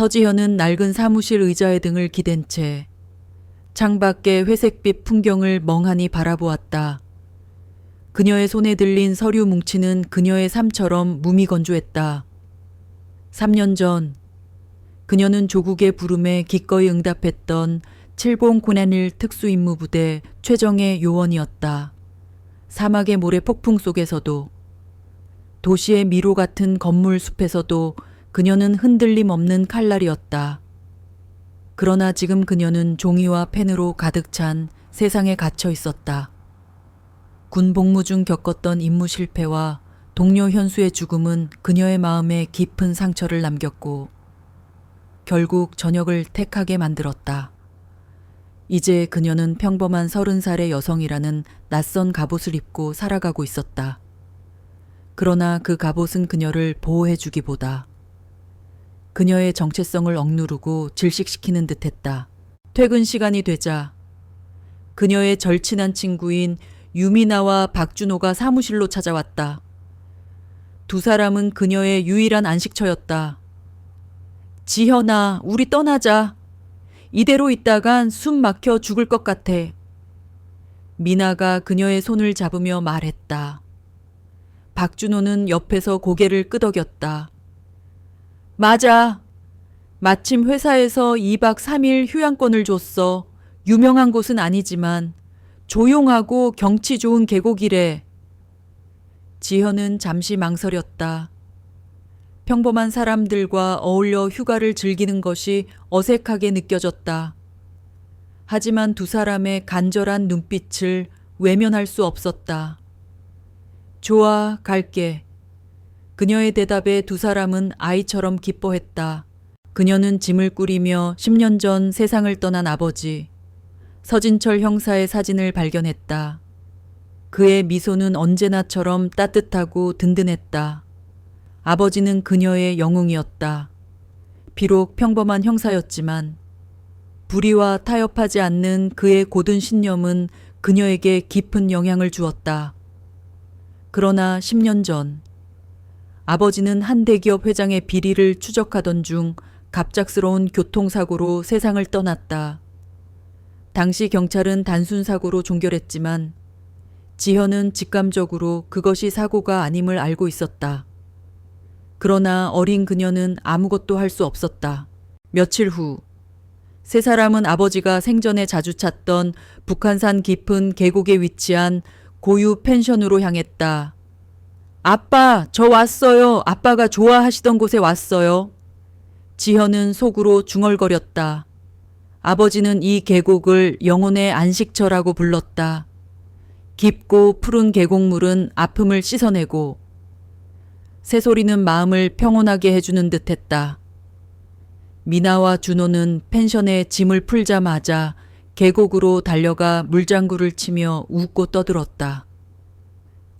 서지현은 낡은 사무실 의자에 등을 기댄 채 창밖의 회색빛 풍경을 멍하니 바라보았다. 그녀의 손에 들린 서류 뭉치는 그녀의 삶처럼 무미건조했다. 3년 전 그녀는 조국의 부름에 기꺼이 응답했던 칠봉 고난일 특수임무부대 최정예 요원이었다. 사막의 모래 폭풍 속에서도, 도시의 미로 같은 건물 숲에서도 그녀는 흔들림 없는 칼날이었다. 그러나 지금 그녀는 종이와 펜으로 가득 찬 세상에 갇혀 있었다. 군 복무 중 겪었던 임무 실패와 동료 현수의 죽음은 그녀의 마음에 깊은 상처를 남겼고 결국 전역을 택하게 만들었다. 이제 그녀는 평범한 30살의 여성이라는 낯선 갑옷을 입고 살아가고 있었다. 그러나 그 갑옷은 그녀를 보호해주기보다 그녀의 정체성을 억누르고 질식시키는 듯했다. 퇴근 시간이 되자 그녀의 절친한 친구인 유미나와 박준호가 사무실로 찾아왔다. 두 사람은 그녀의 유일한 안식처였다. 지현아, 우리 떠나자. 이대로 있다간 숨 막혀 죽을 것 같아. 미나가 그녀의 손을 잡으며 말했다. 박준호는 옆에서 고개를 끄덕였다. 맞아. 마침 회사에서 2박 3일 휴양권을 줬어. 유명한 곳은 아니지만 조용하고 경치 좋은 계곡이래. 지현은 잠시 망설였다. 평범한 사람들과 어울려 휴가를 즐기는 것이 어색하게 느껴졌다. 하지만 두 사람의 간절한 눈빛을 외면할 수 없었다. 좋아, 갈게. 그녀의 대답에 두 사람은 아이처럼 기뻐했다. 그녀는 짐을 꾸리며 10년 전 세상을 떠난 아버지, 서진철 형사의 사진을 발견했다. 그의 미소는 언제나처럼 따뜻하고 든든했다. 아버지는 그녀의 영웅이었다. 비록 평범한 형사였지만 불의와 타협하지 않는 그의 고든 신념은 그녀에게 깊은 영향을 주었다. 그러나 10년 전 아버지는 한 대기업 회장의 비리를 추적하던 중 갑작스러운 교통사고로 세상을 떠났다. 당시 경찰은 단순 사고로 종결했지만 지현은 직감적으로 그것이 사고가 아님을 알고 있었다. 그러나 어린 그녀는 아무것도 할 수 없었다. 며칠 후, 세 사람은 아버지가 생전에 자주 찾던 북한산 깊은 계곡에 위치한 고유 펜션으로 향했다. 아빠, 저 왔어요. 아빠가 좋아하시던 곳에 왔어요. 지현은 속으로 중얼거렸다. 아버지는 이 계곡을 영혼의 안식처라고 불렀다. 깊고 푸른 계곡물은 아픔을 씻어내고 새소리는 마음을 평온하게 해주는 듯했다. 미나와 준호는 펜션에 짐을 풀자마자 계곡으로 달려가 물장구를 치며 웃고 떠들었다.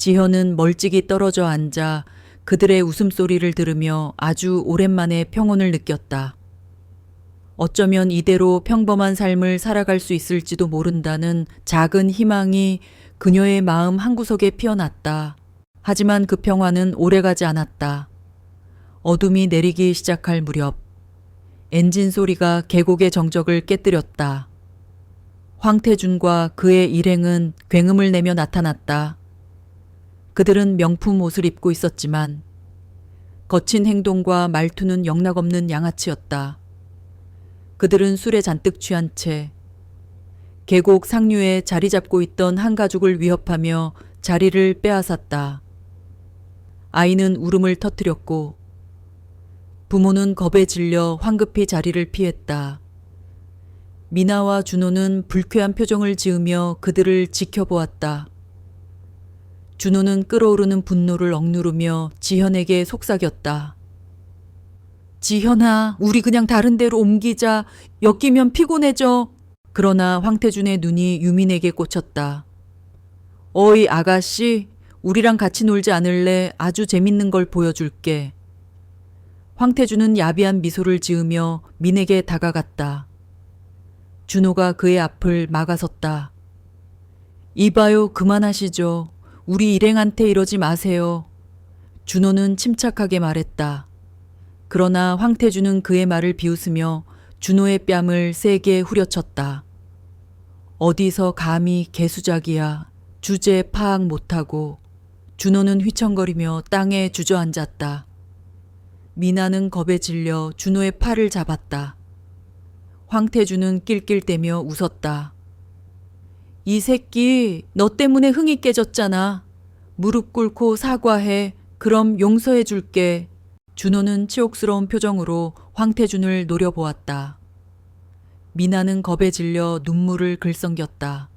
지현은 멀찍이 떨어져 앉아 그들의 웃음소리를 들으며 아주 오랜만에 평온을 느꼈다. 어쩌면 이대로 평범한 삶을 살아갈 수 있을지도 모른다는 작은 희망이 그녀의 마음 한구석에 피어났다. 하지만 그 평화는 오래가지 않았다. 어둠이 내리기 시작할 무렵 엔진 소리가 계곡의 정적을 깨뜨렸다. 황태준과 그의 일행은 굉음을 내며 나타났다. 그들은 명품 옷을 입고 있었지만 거친 행동과 말투는 영락없는 양아치였다. 그들은 술에 잔뜩 취한 채 계곡 상류에 자리 잡고 있던 한 가족을 위협하며 자리를 빼앗았다. 아이는 울음을 터뜨렸고 부모는 겁에 질려 황급히 자리를 피했다. 미나와 준호는 불쾌한 표정을 지으며 그들을 지켜보았다. 준호는 끓어오르는 분노를 억누르며 지현에게 속삭였다. 지현아, 우리 그냥 다른 데로 옮기자. 엮이면 피곤해져. 그러나 황태준의 눈이 유민에게 꽂혔다. 어이 아가씨, 우리랑 같이 놀지 않을래? 아주 재밌는 걸 보여줄게. 황태준은 야비한 미소를 지으며 민에게 다가갔다. 준호가 그의 앞을 막아섰다. 이봐요, 그만하시죠. 우리 일행한테 이러지 마세요. 준호는 침착하게 말했다. 그러나 황태준은 그의 말을 비웃으며 준호의 뺨을 세게 후려쳤다. 어디서 감히 개수작이야. 주제 파악 못하고. 준호는 휘청거리며 땅에 주저앉았다. 미나는 겁에 질려 준호의 팔을 잡았다. 황태준은 낄낄대며 웃었다. 이 새끼, 너 때문에 흥이 깨졌잖아. 무릎 꿇고 사과해. 그럼 용서해 줄게. 준호는 치욕스러운 표정으로 황태준을 노려보았다. 미나는 겁에 질려 눈물을 글썽겼다.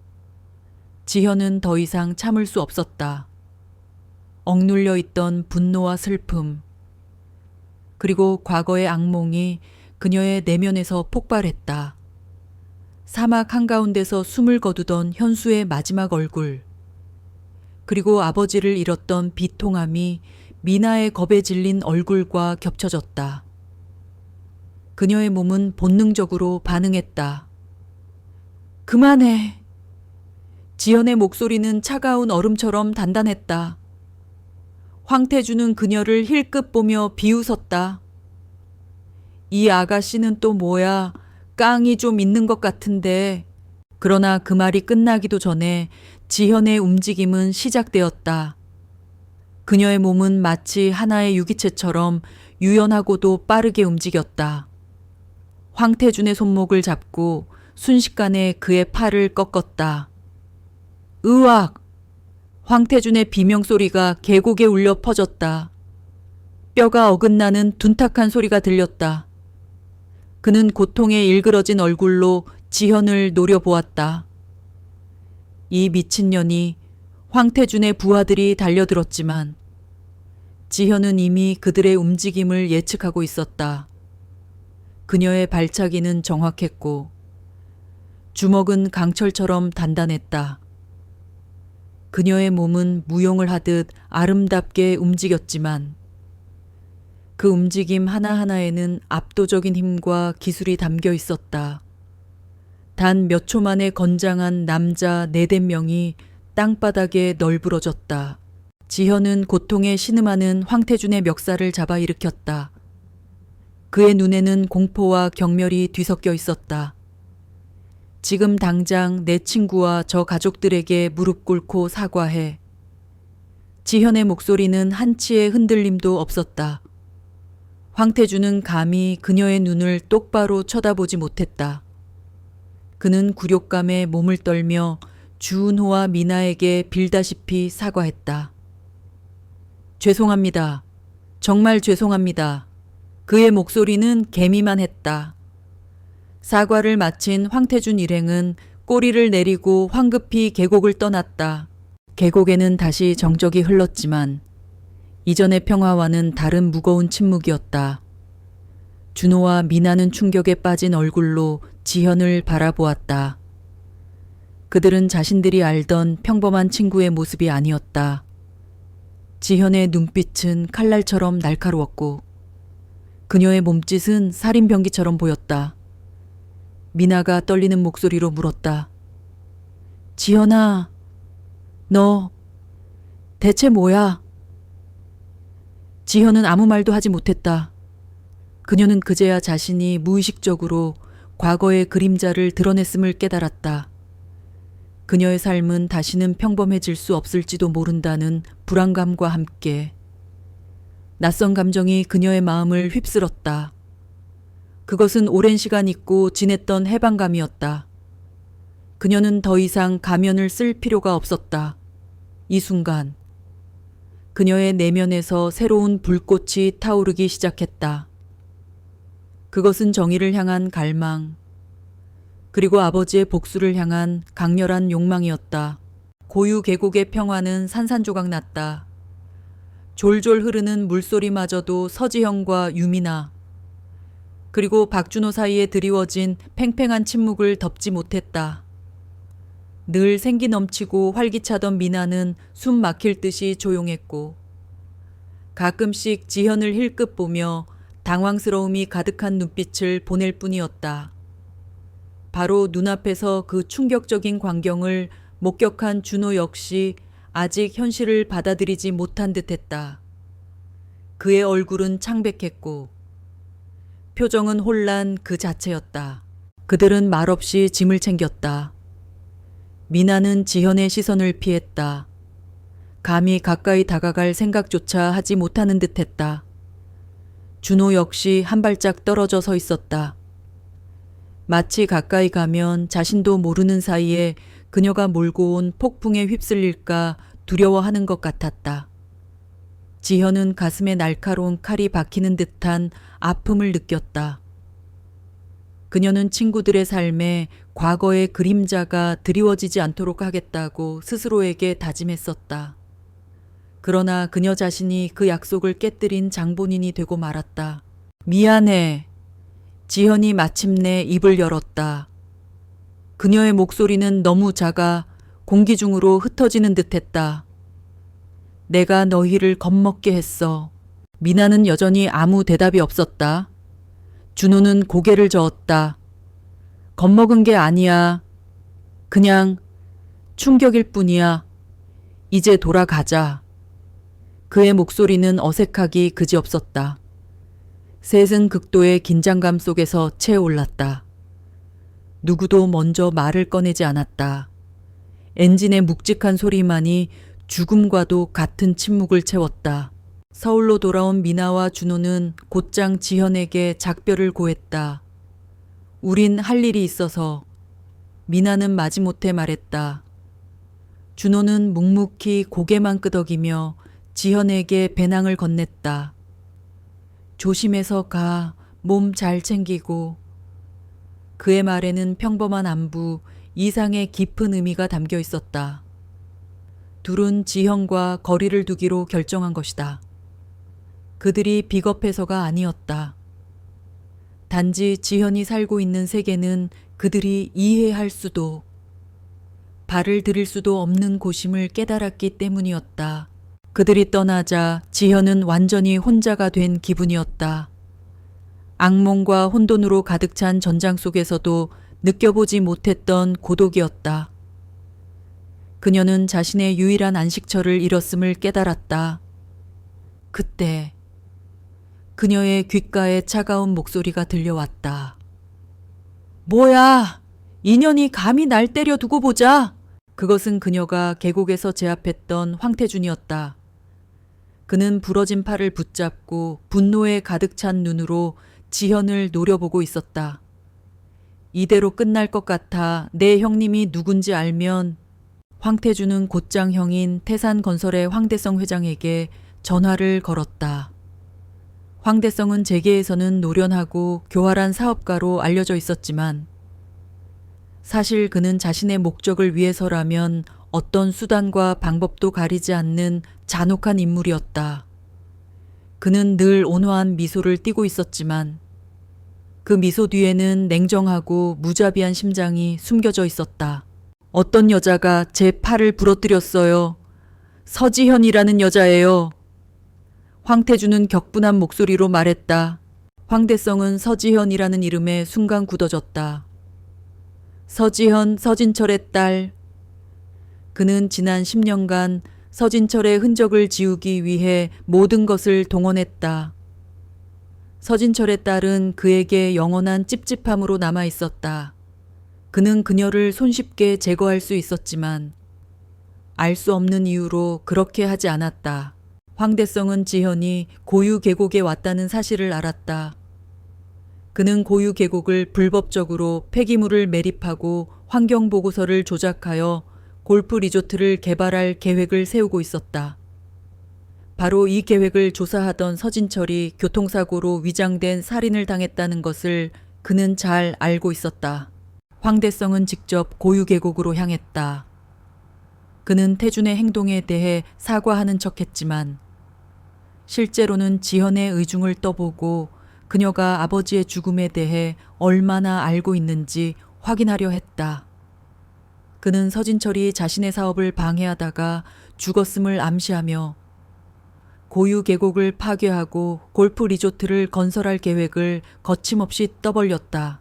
지현은 더 이상 참을 수 없었다. 억눌려 있던 분노와 슬픔, 그리고 과거의 악몽이 그녀의 내면에서 폭발했다. 사막 한가운데서 숨을 거두던 현수의 마지막 얼굴, 그리고 아버지를 잃었던 비통함이 미나의 겁에 질린 얼굴과 겹쳐졌다. 그녀의 몸은 본능적으로 반응했다. 그만해. 지연의 목소리는 차가운 얼음처럼 단단했다. 황태준은 그녀를 힐끗 보며 비웃었다. 이 아가씨는 또 뭐야? 깡이 좀 있는 것 같은데. 그러나 그 말이 끝나기도 전에 지현의 움직임은 시작되었다. 그녀의 몸은 마치 하나의 유기체처럼 유연하고도 빠르게 움직였다. 황태준의 손목을 잡고 순식간에 그의 팔을 꺾었다. 으악! 황태준의 비명소리가 계곡에 울려 퍼졌다. 뼈가 어긋나는 둔탁한 소리가 들렸다. 그는 고통에 일그러진 얼굴로 지현을 노려보았다. 이 미친년이. 황태준의 부하들이 달려들었지만 지현은 이미 그들의 움직임을 예측하고 있었다. 그녀의 발차기는 정확했고 주먹은 강철처럼 단단했다. 그녀의 몸은 무용을 하듯 아름답게 움직였지만 그 움직임 하나하나에는 압도적인 힘과 기술이 담겨 있었다. 단 몇 초 만에 건장한 남자 4~5명이 땅바닥에 널브러졌다. 지현은 고통에 신음하는 황태준의 멱살을 잡아 일으켰다. 그의 눈에는 공포와 경멸이 뒤섞여 있었다. 지금 당장 내 친구와 저 가족들에게 무릎 꿇고 사과해. 지현의 목소리는 한치의 흔들림도 없었다. 황태준은 감히 그녀의 눈을 똑바로 쳐다보지 못했다. 그는 굴욕감에 몸을 떨며 주은호와 미나에게 빌다시피 사과했다. 죄송합니다. 정말 죄송합니다. 그의 목소리는 개미만 했다. 사과를 마친 황태준 일행은 꼬리를 내리고 황급히 계곡을 떠났다. 계곡에는 다시 정적이 흘렀지만 이전의 평화와는 다른 무거운 침묵이었다. 준호와 미나는 충격에 빠진 얼굴로 지현을 바라보았다. 그들은 자신들이 알던 평범한 친구의 모습이 아니었다. 지현의 눈빛은 칼날처럼 날카로웠고 그녀의 몸짓은 살인병기처럼 보였다. 미나가 떨리는 목소리로 물었다. 지현아, 너 대체 뭐야? 지현은 아무 말도 하지 못했다. 그녀는 그제야 자신이 무의식적으로 과거의 그림자를 드러냈음을 깨달았다. 그녀의 삶은 다시는 평범해질 수 없을지도 모른다는 불안감과 함께 낯선 감정이 그녀의 마음을 휩쓸었다. 그것은 오랜 시간 잊고 지냈던 해방감이었다. 그녀는 더 이상 가면을 쓸 필요가 없었다. 이 순간 그녀의 내면에서 새로운 불꽃이 타오르기 시작했다. 그것은 정의를 향한 갈망, 그리고 아버지의 복수를 향한 강렬한 욕망이었다. 고유 계곡의 평화는 산산조각 났다. 졸졸 흐르는 물소리마저도 서지형과 유미나, 그리고 박준호 사이에 드리워진 팽팽한 침묵을 덮지 못했다. 늘 생기 넘치고 활기차던 미나는 숨 막힐 듯이 조용했고 가끔씩 지현을 힐끗 보며 당황스러움이 가득한 눈빛을 보낼 뿐이었다. 바로 눈앞에서 그 충격적인 광경을 목격한 준호 역시 아직 현실을 받아들이지 못한 듯했다. 그의 얼굴은 창백했고 표정은 혼란 그 자체였다. 그들은 말없이 짐을 챙겼다. 미나는 지현의 시선을 피했다. 감히 가까이 다가갈 생각조차 하지 못하는 듯했다. 준호 역시 한 발짝 떨어져 서 있었다. 마치 가까이 가면 자신도 모르는 사이에 그녀가 몰고 온 폭풍에 휩쓸릴까 두려워하는 것 같았다. 지현은 가슴에 날카로운 칼이 박히는 듯한 아픔을 느꼈다. 그녀는 친구들의 삶에 과거의 그림자가 드리워지지 않도록 하겠다고 스스로에게 다짐했었다. 그러나 그녀 자신이 그 약속을 깨뜨린 장본인이 되고 말았다. 미안해. 지현이 마침내 입을 열었다. 그녀의 목소리는 너무 작아 공기 중으로 흩어지는 듯했다. 내가 너희를 겁먹게 했어. 미나는 여전히 아무 대답이 없었다. 준호는 고개를 저었다. 겁먹은 게 아니야. 그냥 충격일 뿐이야. 이제 돌아가자. 그의 목소리는 어색하기 그지없었다. 셋은 극도의 긴장감 속에서 채올랐다. 누구도 먼저 말을 꺼내지 않았다. 엔진의 묵직한 소리만이 죽음과도 같은 침묵을 채웠다. 서울로 돌아온 미나와 준호는 곧장 지현에게 작별을 고했다. 우린 할 일이 있어서. 미나는 마지못해 말했다. 준호는 묵묵히 고개만 끄덕이며 지현에게 배낭을 건넸다. 조심해서 가. 몸 잘 챙기고. 그의 말에는 평범한 안부, 이상의 깊은 의미가 담겨 있었다. 둘은 지현과 거리를 두기로 결정한 것이다. 그들이 비겁해서가 아니었다. 단지 지현이 살고 있는 세계는 그들이 이해할 수도, 발을 들일 수도 없는 곳임을 깨달았기 때문이었다. 그들이 떠나자 지현은 완전히 혼자가 된 기분이었다. 악몽과 혼돈으로 가득 찬 전장 속에서도 느껴보지 못했던 고독이었다. 그녀는 자신의 유일한 안식처를 잃었음을 깨달았다. 그때 그녀의 귓가에 차가운 목소리가 들려왔다. 뭐야! 인연이 감히 날 때려 두고 보자! 그것은 그녀가 계곡에서 제압했던 황태준이었다. 그는 부러진 팔을 붙잡고 분노에 가득 찬 눈으로 지현을 노려보고 있었다. 이대로 끝날 것 같아 내 형님이 누군지 알면. 황태준은 곧장 형인 태산건설의 황대성 회장에게 전화를 걸었다. 황대성은 재계에서는 노련하고 교활한 사업가로 알려져 있었지만 사실 그는 자신의 목적을 위해서라면 어떤 수단과 방법도 가리지 않는 잔혹한 인물이었다. 그는 늘 온화한 미소를 띠고 있었지만 그 미소 뒤에는 냉정하고 무자비한 심장이 숨겨져 있었다. 어떤 여자가 제 팔을 부러뜨렸어요. 서지현이라는 여자예요. 황태준은 격분한 목소리로 말했다. 황대성은 서지현이라는 이름에 순간 굳어졌다. 서지현, 서진철의 딸. 그는 지난 10년간 서진철의 흔적을 지우기 위해 모든 것을 동원했다. 서진철의 딸은 그에게 영원한 찝찝함으로 남아 있었다. 그는 그녀를 손쉽게 제거할 수 있었지만 알 수 없는 이유로 그렇게 하지 않았다. 황대성은 지현이 고유 계곡에 왔다는 사실을 알았다. 그는 고유 계곡을 불법적으로 폐기물을 매립하고 환경보고서를 조작하여 골프 리조트를 개발할 계획을 세우고 있었다. 바로 이 계획을 조사하던 서진철이 교통사고로 위장된 살인을 당했다는 것을 그는 잘 알고 있었다. 황대성은 직접 고유 계곡으로 향했다. 그는 태준의 행동에 대해 사과하는 척했지만 실제로는 지현의 의중을 떠보고 그녀가 아버지의 죽음에 대해 얼마나 알고 있는지 확인하려 했다. 그는 서진철이 자신의 사업을 방해하다가 죽었음을 암시하며 고유 계곡을 파괴하고 골프 리조트를 건설할 계획을 거침없이 떠벌렸다.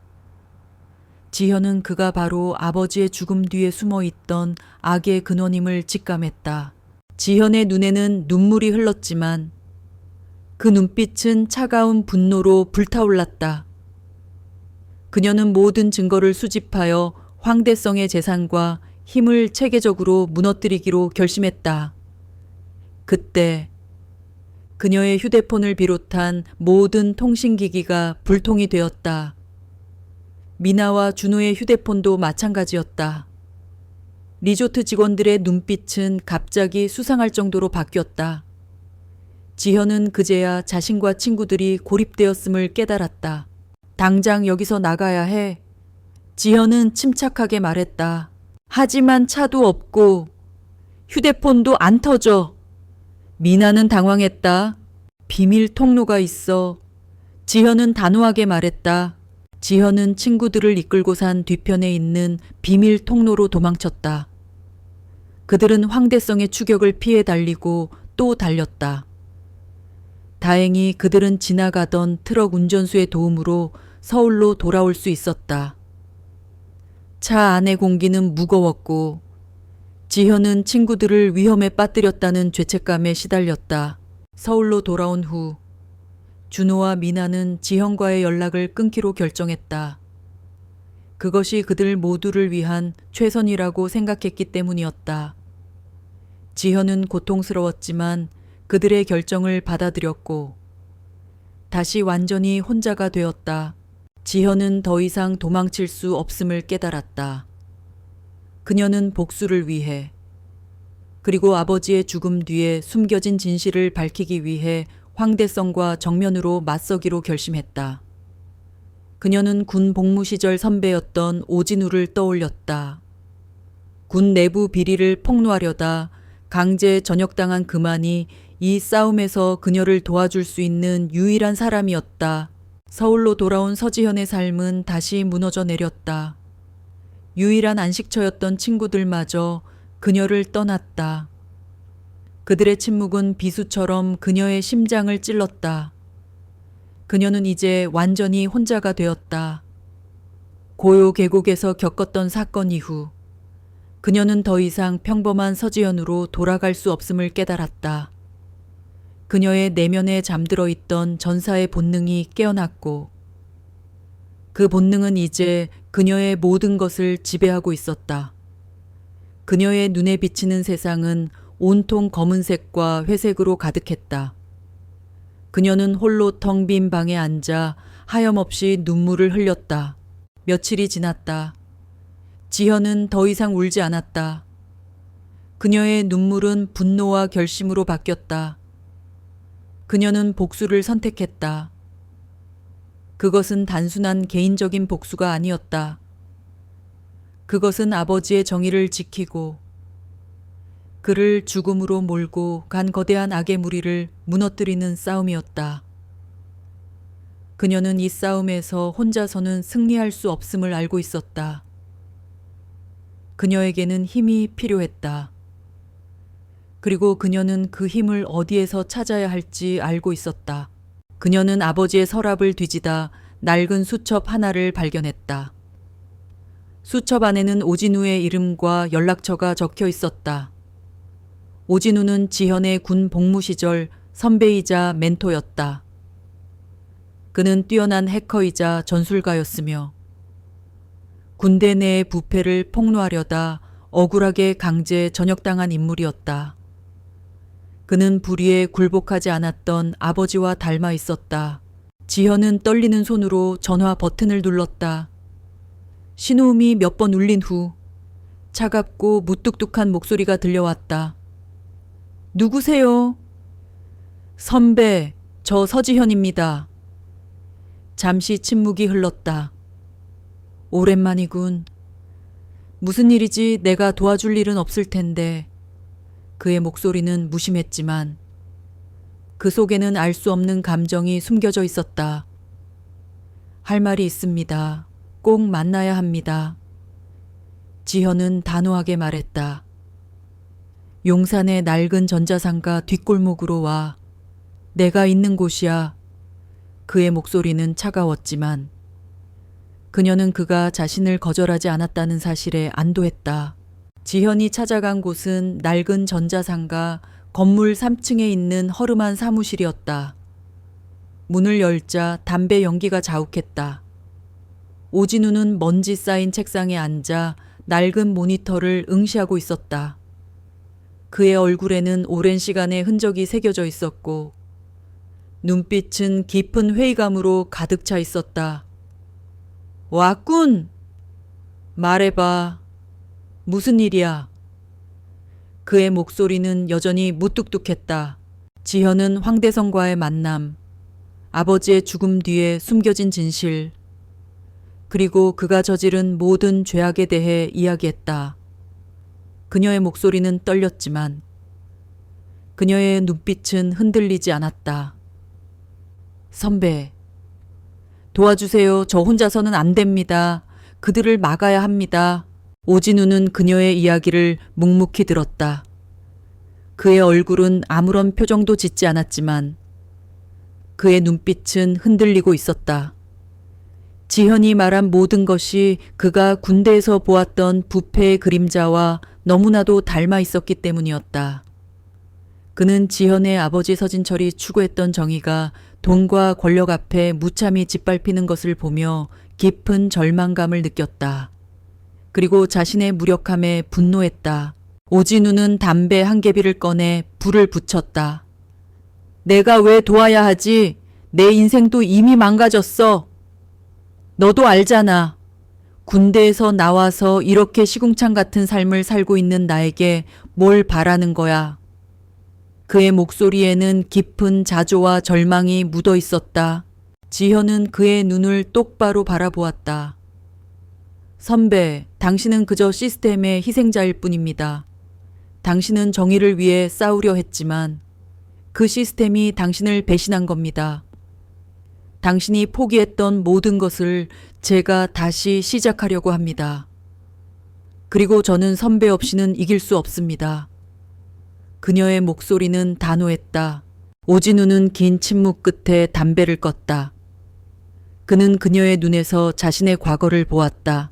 지현은 그가 바로 아버지의 죽음 뒤에 숨어있던 악의 근원임을 직감했다. 지현의 눈에는 눈물이 흘렀지만 그 눈빛은 차가운 분노로 불타올랐다. 그녀는 모든 증거를 수집하여 황대성의 재산과 힘을 체계적으로 무너뜨리기로 결심했다. 그때 그녀의 휴대폰을 비롯한 모든 통신기기가 불통이 되었다. 미나와 준호의 휴대폰도 마찬가지였다. 리조트 직원들의 눈빛은 갑자기 수상할 정도로 바뀌었다. 지현은 그제야 자신과 친구들이 고립되었음을 깨달았다. 당장 여기서 나가야 해. 지현은 침착하게 말했다. 하지만 차도 없고 휴대폰도 안 터져. 미나는 당황했다. 비밀 통로가 있어. 지현은 단호하게 말했다. 지현은 친구들을 이끌고 산 뒤편에 있는 비밀 통로로 도망쳤다. 그들은 황대성의 추격을 피해 달리고 또 달렸다. 다행히 그들은 지나가던 트럭 운전수의 도움으로 서울로 돌아올 수 있었다. 차 안의 공기는 무거웠고 지현은 친구들을 위험에 빠뜨렸다는 죄책감에 시달렸다. 서울로 돌아온 후 준호와 미나는 지현과의 연락을 끊기로 결정했다. 그것이 그들 모두를 위한 최선이라고 생각했기 때문이었다. 지현은 고통스러웠지만 그들의 결정을 받아들였고 다시 완전히 혼자가 되었다. 지현은 더 이상 도망칠 수 없음을 깨달았다. 그녀는 복수를 위해 그리고 아버지의 죽음 뒤에 숨겨진 진실을 밝히기 위해 황대성과 정면으로 맞서기로 결심했다. 그녀는 군 복무 시절 선배였던 오진우를 떠올렸다. 군 내부 비리를 폭로하려다 강제 전역당한 그만이 이 싸움에서 그녀를 도와줄 수 있는 유일한 사람이었다. 서울로 돌아온 서지현의 삶은 다시 무너져 내렸다. 유일한 안식처였던 친구들마저 그녀를 떠났다. 그들의 침묵은 비수처럼 그녀의 심장을 찔렀다. 그녀는 이제 완전히 혼자가 되었다. 고요 계곡에서 겪었던 사건 이후 그녀는 더 이상 평범한 서지현으로 돌아갈 수 없음을 깨달았다. 그녀의 내면에 잠들어 있던 전사의 본능이 깨어났고 그 본능은 이제 그녀의 모든 것을 지배하고 있었다. 그녀의 눈에 비치는 세상은 온통 검은색과 회색으로 가득했다. 그녀는 홀로 텅 빈 방에 앉아 하염없이 눈물을 흘렸다. 며칠이 지났다. 지현은 더 이상 울지 않았다. 그녀의 눈물은 분노와 결심으로 바뀌었다. 그녀는 복수를 선택했다. 그것은 단순한 개인적인 복수가 아니었다. 그것은 아버지의 정의를 지키고 그를 죽음으로 몰고 간 거대한 악의 무리를 무너뜨리는 싸움이었다. 그녀는 이 싸움에서 혼자서는 승리할 수 없음을 알고 있었다. 그녀에게는 힘이 필요했다. 그리고 그녀는 그 힘을 어디에서 찾아야 할지 알고 있었다. 그녀는 아버지의 서랍을 뒤지다 낡은 수첩 하나를 발견했다. 수첩 안에는 오진우의 이름과 연락처가 적혀 있었다. 오진우는 지현의 군 복무 시절 선배이자 멘토였다. 그는 뛰어난 해커이자 전술가였으며 군대 내의 부패를 폭로하려다 억울하게 강제 전역당한 인물이었다. 그는 불의에 굴복하지 않았던 아버지와 닮아 있었다. 지현은 떨리는 손으로 전화 버튼을 눌렀다. 신호음이 몇 번 울린 후 차갑고 무뚝뚝한 목소리가 들려왔다. 누구세요? 선배, 저 서지현입니다. 잠시 침묵이 흘렀다. 오랜만이군. 무슨 일이지? 내가 도와줄 일은 없을 텐데. 그의 목소리는 무심했지만 그 속에는 알 수 없는 감정이 숨겨져 있었다. 할 말이 있습니다. 꼭 만나야 합니다. 지현은 단호하게 말했다. 용산의 낡은 전자상가 뒷골목으로 와. 내가 있는 곳이야. 그의 목소리는 차가웠지만 그녀는 그가 자신을 거절하지 않았다는 사실에 안도했다. 지현이 찾아간 곳은 낡은 전자상가 건물 3층에 있는 허름한 사무실이었다. 문을 열자 담배 연기가 자욱했다. 오진우는 먼지 쌓인 책상에 앉아 낡은 모니터를 응시하고 있었다. 그의 얼굴에는 오랜 시간의 흔적이 새겨져 있었고 눈빛은 깊은 회의감으로 가득 차 있었다. 왔군! 말해봐. 무슨 일이야? 그의 목소리는 여전히 무뚝뚝했다. 지현은 황대성과의 만남, 아버지의 죽음 뒤에 숨겨진 진실, 그리고 그가 저지른 모든 죄악에 대해 이야기했다. 그녀의 목소리는 떨렸지만 그녀의 눈빛은 흔들리지 않았다. 선배, 도와주세요. 저 혼자서는 안 됩니다. 그들을 막아야 합니다. 오진우는 그녀의 이야기를 묵묵히 들었다. 그의 얼굴은 아무런 표정도 짓지 않았지만 그의 눈빛은 흔들리고 있었다. 지현이 말한 모든 것이 그가 군대에서 보았던 부패의 그림자와 너무나도 닮아 있었기 때문이었다. 그는 지현의 아버지 서진철이 추구했던 정의가 돈과 권력 앞에 무참히 짓밟히는 것을 보며 깊은 절망감을 느꼈다. 그리고 자신의 무력함에 분노했다. 오진우는 담배 한 개비를 꺼내 불을 붙였다. 내가 왜 도와야 하지? 내 인생도 이미 망가졌어. 너도 알잖아. 군대에서 나와서 이렇게 시궁창 같은 삶을 살고 있는 나에게 뭘 바라는 거야. 그의 목소리에는 깊은 자조와 절망이 묻어 있었다. 지현은 그의 눈을 똑바로 바라보았다. 선배, 당신은 그저 시스템의 희생자일 뿐입니다. 당신은 정의를 위해 싸우려 했지만 그 시스템이 당신을 배신한 겁니다. 당신이 포기했던 모든 것을 제가 다시 시작하려고 합니다. 그리고 저는 선배 없이는 이길 수 없습니다. 그녀의 목소리는 단호했다. 오진우는 긴 침묵 끝에 담배를 껐다. 그는 그녀의 눈에서 자신의 과거를 보았다.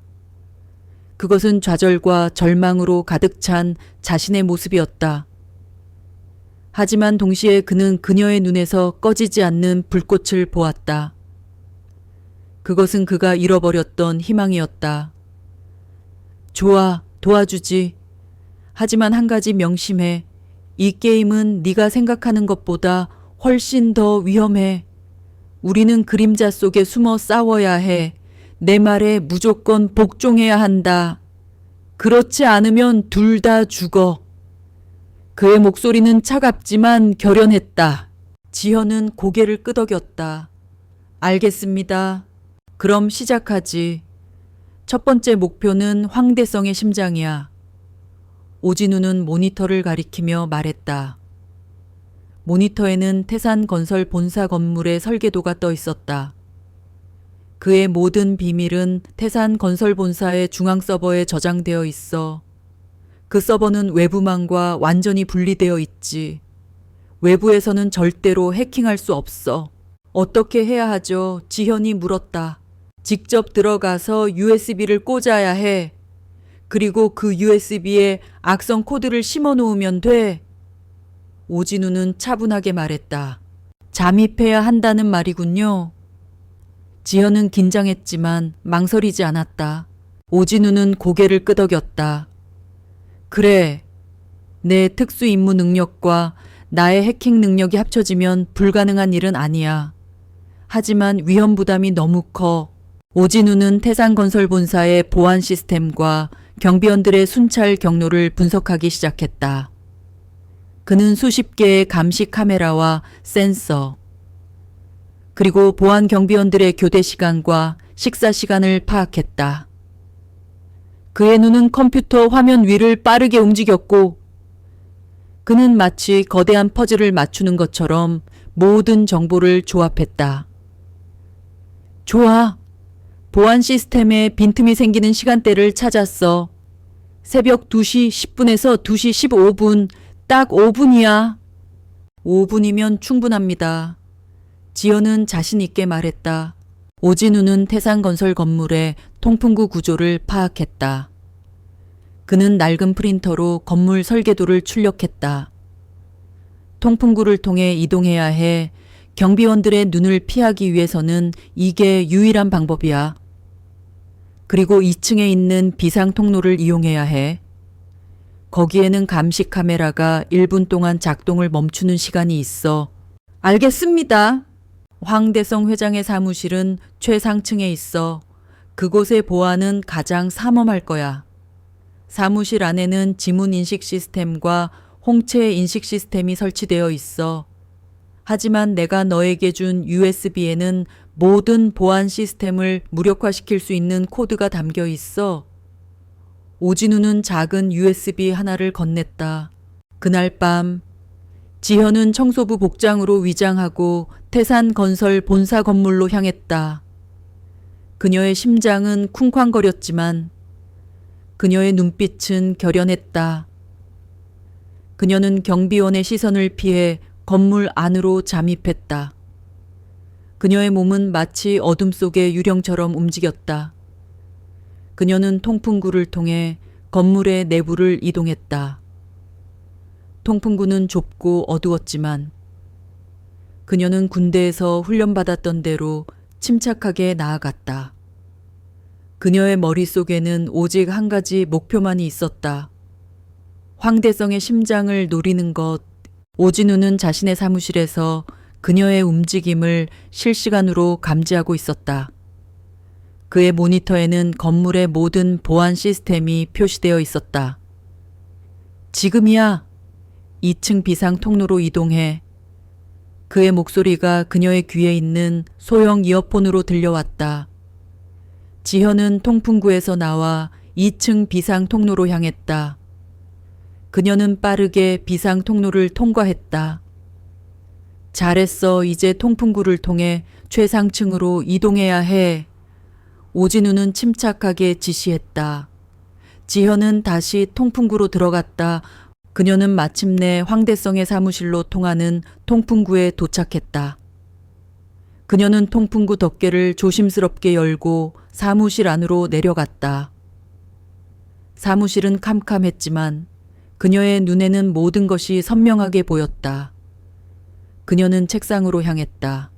그것은 좌절과 절망으로 가득 찬 자신의 모습이었다. 하지만 동시에 그는 그녀의 눈에서 꺼지지 않는 불꽃을 보았다. 그것은 그가 잃어버렸던 희망이었다. 좋아, 도와주지. 하지만 한 가지 명심해. 이 게임은 네가 생각하는 것보다 훨씬 더 위험해. 우리는 그림자 속에 숨어 싸워야 해. 내 말에 무조건 복종해야 한다. 그렇지 않으면 둘 다 죽어. 그의 목소리는 차갑지만 결연했다. 지현은 고개를 끄덕였다. 알겠습니다. 그럼 시작하지. 첫 번째 목표는 황대성의 심장이야. 오진우는 모니터를 가리키며 말했다. 모니터에는 태산건설 본사 건물의 설계도가 떠 있었다. 그의 모든 비밀은 태산건설 본사의 중앙 서버에 저장되어 있어. 그 서버는 외부망과 완전히 분리되어 있지. 외부에서는 절대로 해킹할 수 없어. 어떻게 해야 하죠? 지현이 물었다. 직접 들어가서 USB를 꽂아야 해. 그리고 그 USB에 악성 코드를 심어 놓으면 돼. 오진우는 차분하게 말했다. 잠입해야 한다는 말이군요. 지현은 긴장했지만 망설이지 않았다. 오진우는 고개를 끄덕였다. 그래, 내 특수 임무 능력과 나의 해킹 능력이 합쳐지면 불가능한 일은 아니야. 하지만 위험 부담이 너무 커. 오진우는 태산건설 본사의 보안 시스템과 경비원들의 순찰 경로를 분석하기 시작했다. 그는 수십 개의 감시 카메라와 센서, 그리고 보안 경비원들의 교대 시간과 식사 시간을 파악했다. 그의 눈은 컴퓨터 화면 위를 빠르게 움직였고 그는 마치 거대한 퍼즐을 맞추는 것처럼 모든 정보를 조합했다. 좋아. 보안 시스템에 빈틈이 생기는 시간대를 찾았어. 새벽 2시 10분에서 2시 15분, 딱 5분이야. 5분이면 충분합니다. 지연은 자신 있게 말했다. 오진우는 태산건설 건물의 통풍구 구조를 파악했다. 그는 낡은 프린터로 건물 설계도를 출력했다. 통풍구를 통해 이동해야 해 경비원들의 눈을 피하기 위해서는 이게 유일한 방법이야. 그리고 2층에 있는 비상 통로를 이용해야 해. 거기에는 감시 카메라가 1분 동안 작동을 멈추는 시간이 있어. 알겠습니다. 황대성 회장의 사무실은 최상층에 있어. 그곳의 보안은 가장 삼엄할 거야. 사무실 안에는 지문 인식 시스템과 홍채 인식 시스템이 설치되어 있어. 하지만 내가 너에게 준 USB에는 모든 보안 시스템을 무력화시킬 수 있는 코드가 담겨 있어. 오진우는 작은 USB 하나를 건넸다. 그날 밤 지현은 청소부 복장으로 위장하고 태산건설 본사 건물로 향했다. 그녀의 심장은 쿵쾅거렸지만 그녀의 눈빛은 결연했다. 그녀는 경비원의 시선을 피해 건물 안으로 잠입했다. 그녀의 몸은 마치 어둠 속의 유령처럼 움직였다. 그녀는 통풍구를 통해 건물의 내부를 이동했다. 통풍구는 좁고 어두웠지만 그녀는 군대에서 훈련받았던 대로 침착하게 나아갔다. 그녀의 머릿속에는 오직 한 가지 목표만이 있었다. 황대성의 심장을 노리는 것. 오진우는 자신의 사무실에서 그녀의 움직임을 실시간으로 감지하고 있었다. 그의 모니터에는 건물의 모든 보안 시스템이 표시되어 있었다. 지금이야. 2층 비상 통로로 이동해. 그의 목소리가 그녀의 귀에 있는 소형 이어폰으로 들려왔다. 지현은 통풍구에서 나와 2층 비상 통로로 향했다. 그녀는 빠르게 비상 통로를 통과했다. 잘했어. 이제 통풍구를 통해 최상층으로 이동해야 해. 오진우는 침착하게 지시했다. 지현은 다시 통풍구로 들어갔다. 그녀는 마침내 황대성의 사무실로 통하는 통풍구에 도착했다. 그녀는 통풍구 덮개를 조심스럽게 열고 사무실 안으로 내려갔다. 사무실은 캄캄했지만 그녀의 눈에는 모든 것이 선명하게 보였다. 그녀는 책상으로 향했다.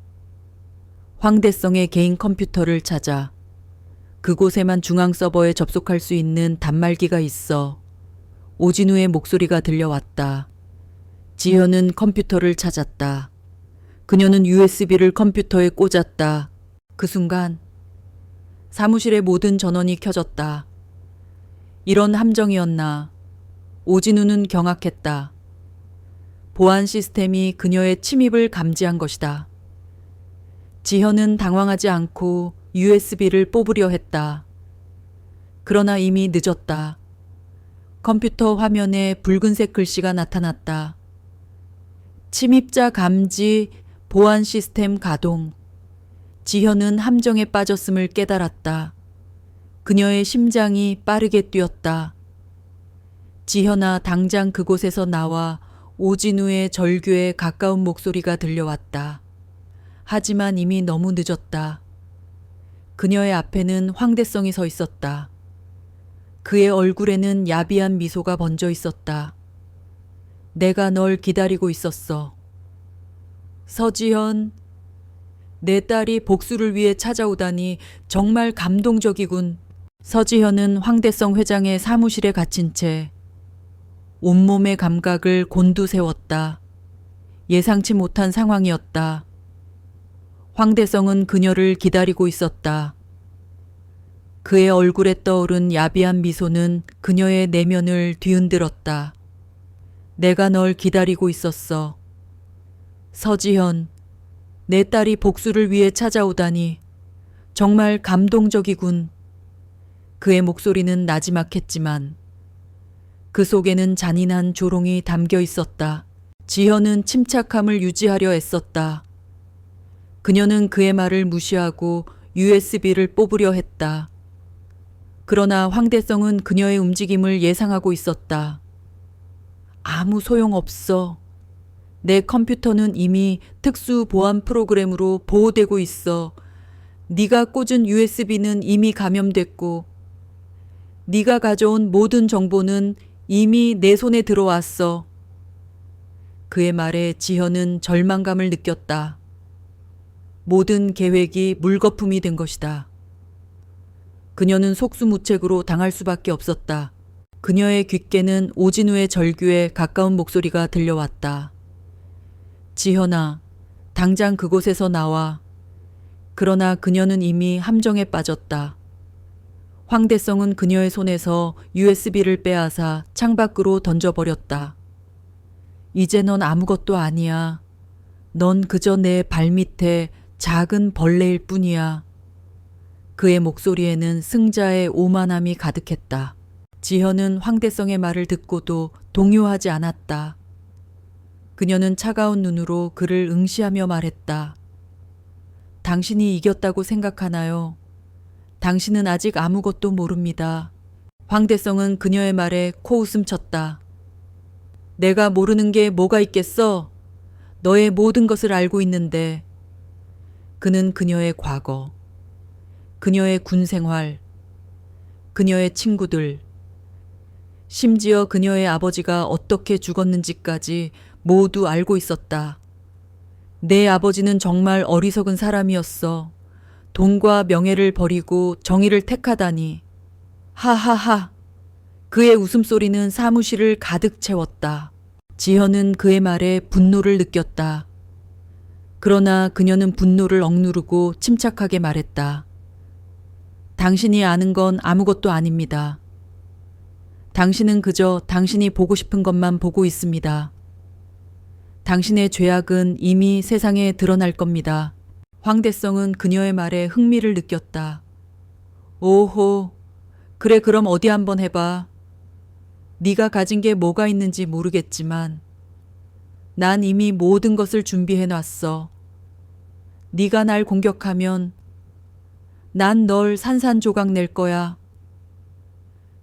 황대성의 개인 컴퓨터를 찾아 그곳에만 중앙 서버에 접속할 수 있는 단말기가 있어. 오진우의 목소리가 들려왔다. 지현은 컴퓨터를 찾았다. 그녀는 USB를 컴퓨터에 꽂았다. 그 순간 사무실의 모든 전원이 켜졌다. 이런 함정이었나. 오진우는 경악했다. 보안 시스템이 그녀의 침입을 감지한 것이다. 지현은 당황하지 않고 USB를 뽑으려 했다. 그러나 이미 늦었다. 컴퓨터 화면에 붉은색 글씨가 나타났다. 침입자 감지, 보안 시스템 가동. 지현은 함정에 빠졌음을 깨달았다. 그녀의 심장이 빠르게 뛰었다. 지현아, 당장 그곳에서 나와. 오진우의 절규에 가까운 목소리가 들려왔다. 하지만 이미 너무 늦었다. 그녀의 앞에는 황대성이 서 있었다. 그의 얼굴에는 야비한 미소가 번져 있었다. 내가 널 기다리고 있었어. 서지현, 내 딸이 복수를 위해 찾아오다니 정말 감동적이군. 서지현은 황대성 회장의 사무실에 갇힌 채 온몸의 감각을 곤두세웠다. 예상치 못한 상황이었다. 황대성은 그녀를 기다리고 있었다. 그의 얼굴에 떠오른 야비한 미소는 그녀의 내면을 뒤흔들었다. 내가 널 기다리고 있었어. 서지현, 내 딸이 복수를 위해 찾아오다니 정말 감동적이군. 그의 목소리는 나지막했지만 그 속에는 잔인한 조롱이 담겨 있었다. 지현은 침착함을 유지하려 애썼다. 그녀는 그의 말을 무시하고 USB를 뽑으려 했다. 그러나 황대성은 그녀의 움직임을 예상하고 있었다. 아무 소용없어. 내 컴퓨터는 이미 특수 보안 프로그램으로 보호되고 있어. 네가 꽂은 USB는 이미 감염됐고 네가 가져온 모든 정보는 이미 내 손에 들어왔어. 그의 말에 지현은 절망감을 느꼈다. 모든 계획이 물거품이 된 것이다. 그녀는 속수무책으로 당할 수밖에 없었다. 그녀의 귓께는 오진우의 절규에 가까운 목소리가 들려왔다. 지현아, 당장 그곳에서 나와. 그러나 그녀는 이미 함정에 빠졌다. 황대성은 그녀의 손에서 USB를 빼앗아 창밖으로 던져버렸다. 이제 넌 아무것도 아니야. 넌 그저 내 발밑에 작은 벌레일 뿐이야. 그의 목소리에는 승자의 오만함이 가득했다. 지현은 황대성의 말을 듣고도 동요하지 않았다. 그녀는 차가운 눈으로 그를 응시하며 말했다. 당신이 이겼다고 생각하나요? 당신은 아직 아무것도 모릅니다. 황대성은 그녀의 말에 코웃음 쳤다. 내가 모르는 게 뭐가 있겠어? 너의 모든 것을 알고 있는데. 그는 그녀의 과거, 그녀의 군 생활, 그녀의 친구들, 심지어 그녀의 아버지가 어떻게 죽었는지까지 모두 알고 있었다. 내 아버지는 정말 어리석은 사람이었어. 돈과 명예를 버리고 정의를 택하다니. 하하하. 그의 웃음소리는 사무실을 가득 채웠다. 지현은 그의 말에 분노를 느꼈다. 그러나 그녀는 분노를 억누르고 침착하게 말했다. 당신이 아는 건 아무것도 아닙니다. 당신은 그저 당신이 보고 싶은 것만 보고 있습니다. 당신의 죄악은 이미 세상에 드러날 겁니다. 황대성은 그녀의 말에 흥미를 느꼈다. 오호, 그래 그럼 어디 한번 해봐. 네가 가진 게 뭐가 있는지 모르겠지만 난 이미 모든 것을 준비해놨어. 네가 날 공격하면 난 널 산산조각 낼 거야.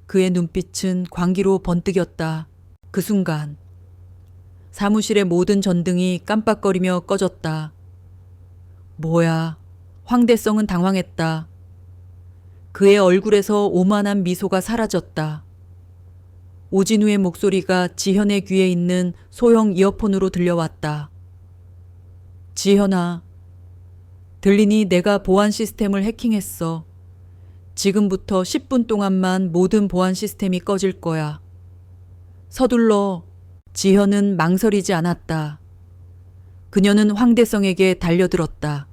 그의 눈빛은 광기로 번뜩였다. 그 순간 사무실의 모든 전등이 깜빡거리며 꺼졌다. 뭐야? 황대성은 당황했다. 그의 얼굴에서 오만한 미소가 사라졌다. 오진우의 목소리가 지현의 귀에 있는 소형 이어폰으로 들려왔다. 지현아, 들리니 내가 보안 시스템을 해킹했어. 지금부터 10분 동안만 모든 보안 시스템이 꺼질 거야. 서둘러. 지현은 망설이지 않았다. 그녀는 황대성에게 달려들었다.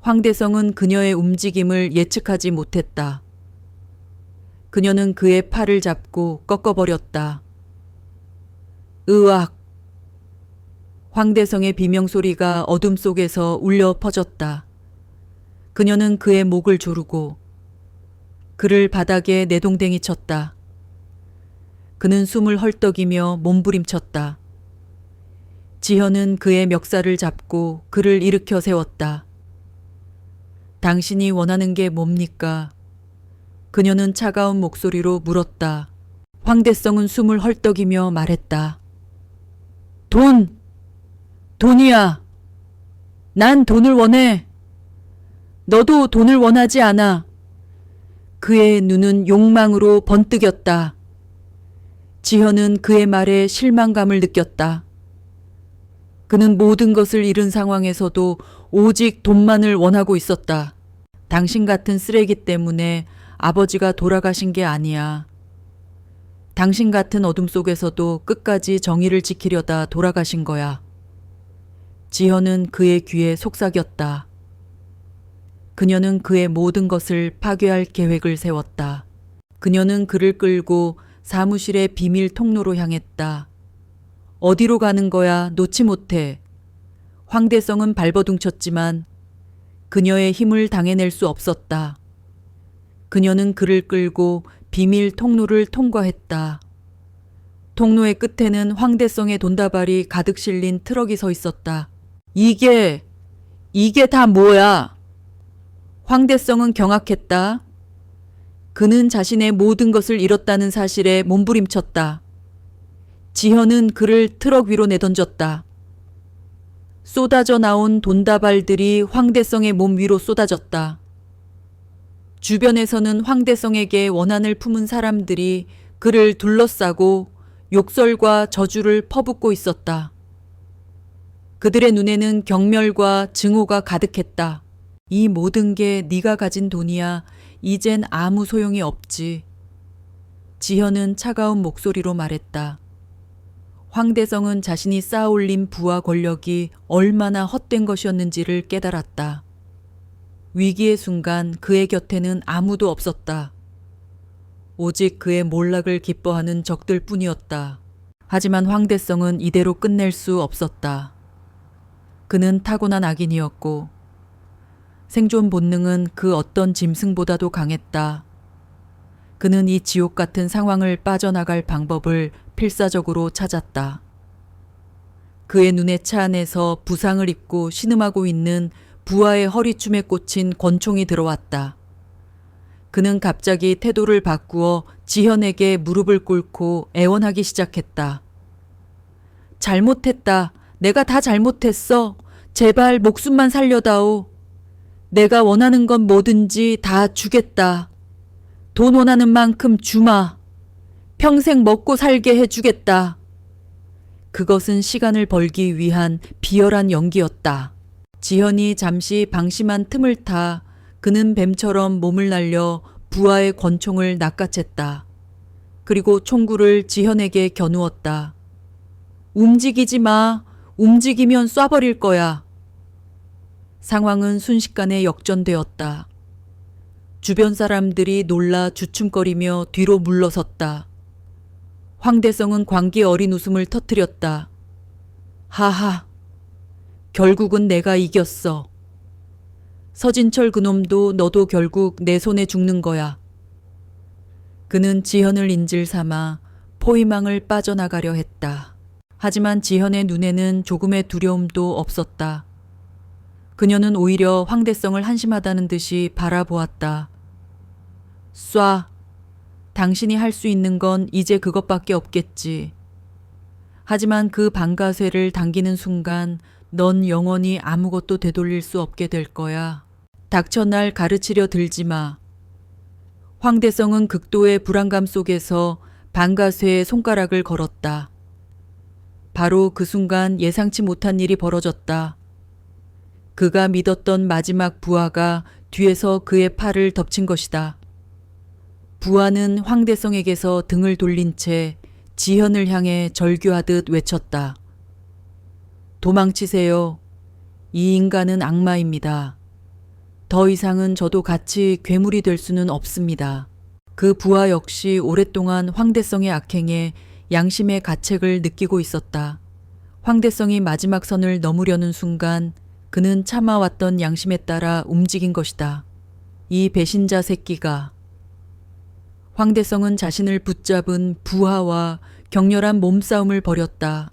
황대성은 그녀의 움직임을 예측하지 못했다. 그녀는 그의 팔을 잡고 꺾어버렸다. 으악! 황대성의 비명소리가 어둠 속에서 울려 퍼졌다. 그녀는 그의 목을 조르고 그를 바닥에 내동댕이 쳤다. 그는 숨을 헐떡이며 몸부림쳤다. 지현은 그의 멱살을 잡고 그를 일으켜 세웠다. 당신이 원하는 게 뭡니까? 그녀는 차가운 목소리로 물었다. 황대성은 숨을 헐떡이며 말했다. 돈! 돈이야! 난 돈을 원해! 너도 돈을 원하지 않아! 그의 눈은 욕망으로 번뜩였다. 지현은 그의 말에 실망감을 느꼈다. 그는 모든 것을 잃은 상황에서도 오직 돈만을 원하고 있었다. 당신 같은 쓰레기 때문에 아버지가 돌아가신 게 아니야. 당신 같은 어둠 속에서도 끝까지 정의를 지키려다 돌아가신 거야. 지현은 그의 귀에 속삭였다. 그녀는 그의 모든 것을 파괴할 계획을 세웠다. 그녀는 그를 끌고 사무실의 비밀 통로로 향했다. 어디로 가는 거야? 놓지 못해. 황대성은 발버둥쳤지만 그녀의 힘을 당해낼 수 없었다. 그녀는 그를 끌고 비밀 통로를 통과했다. 통로의 끝에는 황대성의 돈다발이 가득 실린 트럭이 서 있었다. 이게 다 뭐야? 황대성은 경악했다. 그는 자신의 모든 것을 잃었다는 사실에 몸부림쳤다. 지현은 그를 트럭 위로 내던졌다. 쏟아져 나온 돈다발들이 황대성의 몸 위로 쏟아졌다. 주변에서는 황대성에게 원한을 품은 사람들이 그를 둘러싸고 욕설과 저주를 퍼붓고 있었다. 그들의 눈에는 경멸과 증오가 가득했다. 이 모든 게 네가 가진 돈이야. 이젠 아무 소용이 없지. 지현은 차가운 목소리로 말했다. 황대성은 자신이 쌓아올린 부와 권력이 얼마나 헛된 것이었는지를 깨달았다. 위기의 순간 그의 곁에는 아무도 없었다. 오직 그의 몰락을 기뻐하는 적들 뿐이었다. 하지만 황대성은 이대로 끝낼 수 없었다. 그는 타고난 악인이었고 생존 본능은 그 어떤 짐승보다도 강했다. 그는 이 지옥 같은 상황을 빠져나갈 방법을 필사적으로 찾았다. 그의 눈에 차 안에서 부상을 입고 신음하고 있는 부하의 허리춤에 꽂힌 권총이 들어왔다. 그는 갑자기 태도를 바꾸어 지현에게 무릎을 꿇고 애원하기 시작했다. 잘못했다. 내가 다 잘못했어. 제발 목숨만 살려다오. 내가 원하는 건 뭐든지 다 주겠다. 돈 원하는 만큼 주마. 평생 먹고 살게 해주겠다. 그것은 시간을 벌기 위한 비열한 연기였다. 지현이 잠시 방심한 틈을 타 그는 뱀처럼 몸을 날려 부하의 권총을 낚아챘다. 그리고 총구를 지현에게 겨누었다. 움직이지 마. 움직이면 쏴버릴 거야. 상황은 순식간에 역전되었다. 주변 사람들이 놀라 주춤거리며 뒤로 물러섰다. 황대성은 광기 어린 웃음을 터뜨렸다. 하하. 결국은 내가 이겼어. 서진철 그놈도 너도 결국 내 손에 죽는 거야. 그는 지현을 인질 삼아 포위망을 빠져나가려 했다. 하지만 지현의 눈에는 조금의 두려움도 없었다. 그녀는 오히려 황대성을 한심하다는 듯이 바라보았다. 쏴. 당신이 할 수 있는 건 이제 그것밖에 없겠지. 하지만 그 방가쇠를 당기는 순간 넌 영원히 아무것도 되돌릴 수 없게 될 거야. 닥쳐 날 가르치려 들지 마. 황대성은 극도의 불안감 속에서 방가쇠에 손가락을 걸었다. 바로 그 순간 예상치 못한 일이 벌어졌다. 그가 믿었던 마지막 부하가 뒤에서 그의 팔을 덮친 것이다. 부하는 황대성에게서 등을 돌린 채 지현을 향해 절규하듯 외쳤다. 도망치세요. 이 인간은 악마입니다. 더 이상은 저도 같이 괴물이 될 수는 없습니다. 그 부하 역시 오랫동안 황대성의 악행에 양심의 가책을 느끼고 있었다. 황대성이 마지막 선을 넘으려는 순간 그는 참아왔던 양심에 따라 움직인 것이다. 이 배신자 새끼가. 황대성은 자신을 붙잡은 부하와 격렬한 몸싸움을 벌였다.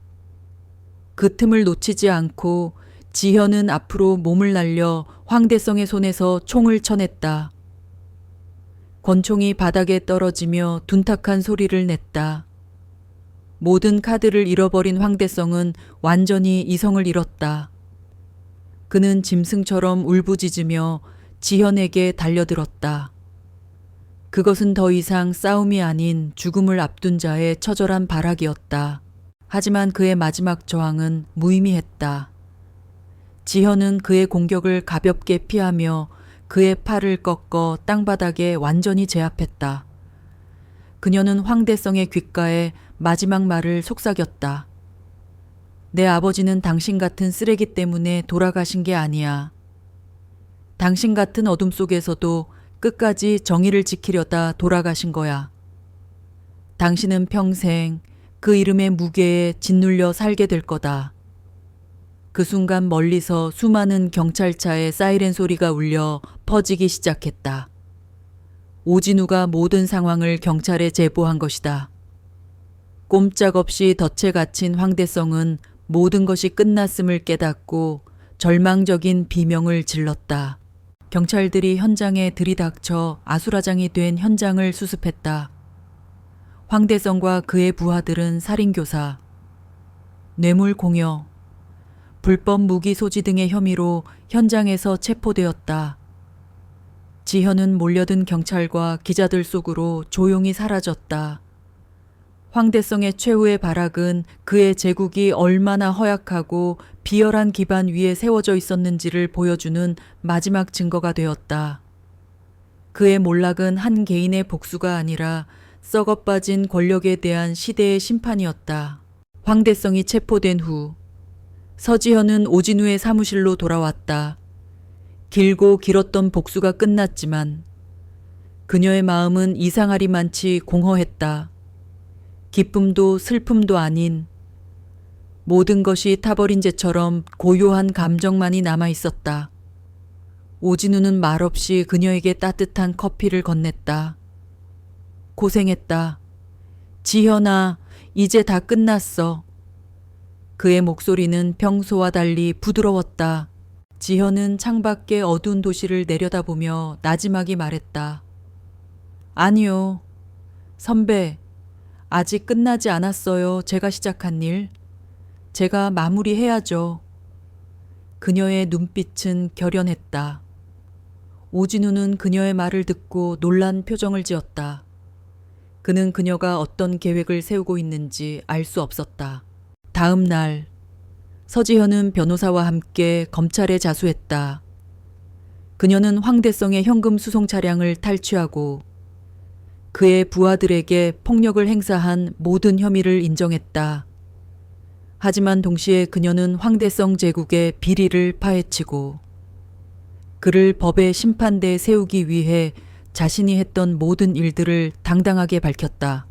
그 틈을 놓치지 않고 지현은 앞으로 몸을 날려 황대성의 손에서 총을 쳐냈다. 권총이 바닥에 떨어지며 둔탁한 소리를 냈다. 모든 카드를 잃어버린 황대성은 완전히 이성을 잃었다. 그는 짐승처럼 울부짖으며 지현에게 달려들었다. 그것은 더 이상 싸움이 아닌 죽음을 앞둔 자의 처절한 발악이었다. 하지만 그의 마지막 저항은 무의미했다. 지현은 그의 공격을 가볍게 피하며 그의 팔을 꺾어 땅바닥에 완전히 제압했다. 그녀는 황대성의 귓가에 마지막 말을 속삭였다. 내 아버지는 당신 같은 쓰레기 때문에 돌아가신 게 아니야. 당신 같은 어둠 속에서도 끝까지 정의를 지키려다 돌아가신 거야. 당신은 평생 그 이름의 무게에 짓눌려 살게 될 거다. 그 순간 멀리서 수많은 경찰차의 사이렌 소리가 울려 퍼지기 시작했다. 오진우가 모든 상황을 경찰에 제보한 것이다. 꼼짝없이 덫에 갇힌 황대성은 모든 것이 끝났음을 깨닫고 절망적인 비명을 질렀다. 경찰들이 현장에 들이닥쳐 아수라장이 된 현장을 수습했다. 황대성과 그의 부하들은 살인교사, 뇌물공여, 불법 무기 소지 등의 혐의로 현장에서 체포되었다. 지현은 몰려든 경찰과 기자들 속으로 조용히 사라졌다. 황대성의 최후의 발악은 그의 제국이 얼마나 허약하고 비열한 기반 위에 세워져 있었는지를 보여주는 마지막 증거가 되었다. 그의 몰락은 한 개인의 복수가 아니라 썩어빠진 권력에 대한 시대의 심판이었다. 황대성이 체포된 후 서지현은 오진우의 사무실로 돌아왔다. 길고 길었던 복수가 끝났지만 그녀의 마음은 이상하리만치 공허했다. 기쁨도 슬픔도 아닌 모든 것이 타버린 재처럼 고요한 감정만이 남아 있었다. 오진우는 말없이 그녀에게 따뜻한 커피를 건넸다. 고생했다. 지현아, 이제 다 끝났어. 그의 목소리는 평소와 달리 부드러웠다. 지현은 창밖의 어두운 도시를 내려다보며 나지막이 말했다. 아니요. 선배, 아직 끝나지 않았어요. 제가 시작한 일. 제가 마무리해야죠. 그녀의 눈빛은 결연했다. 오진우는 그녀의 말을 듣고 놀란 표정을 지었다. 그는 그녀가 어떤 계획을 세우고 있는지 알 수 없었다. 다음 날 서지현은 변호사와 함께 검찰에 자수했다. 그녀는 황대성의 현금 수송 차량을 탈취하고 그의 부하들에게 폭력을 행사한 모든 혐의를 인정했다. 하지만 동시에 그녀는 황대성 제국의 비리를 파헤치고 그를 법의 심판대에 세우기 위해 자신이 했던 모든 일들을 당당하게 밝혔다.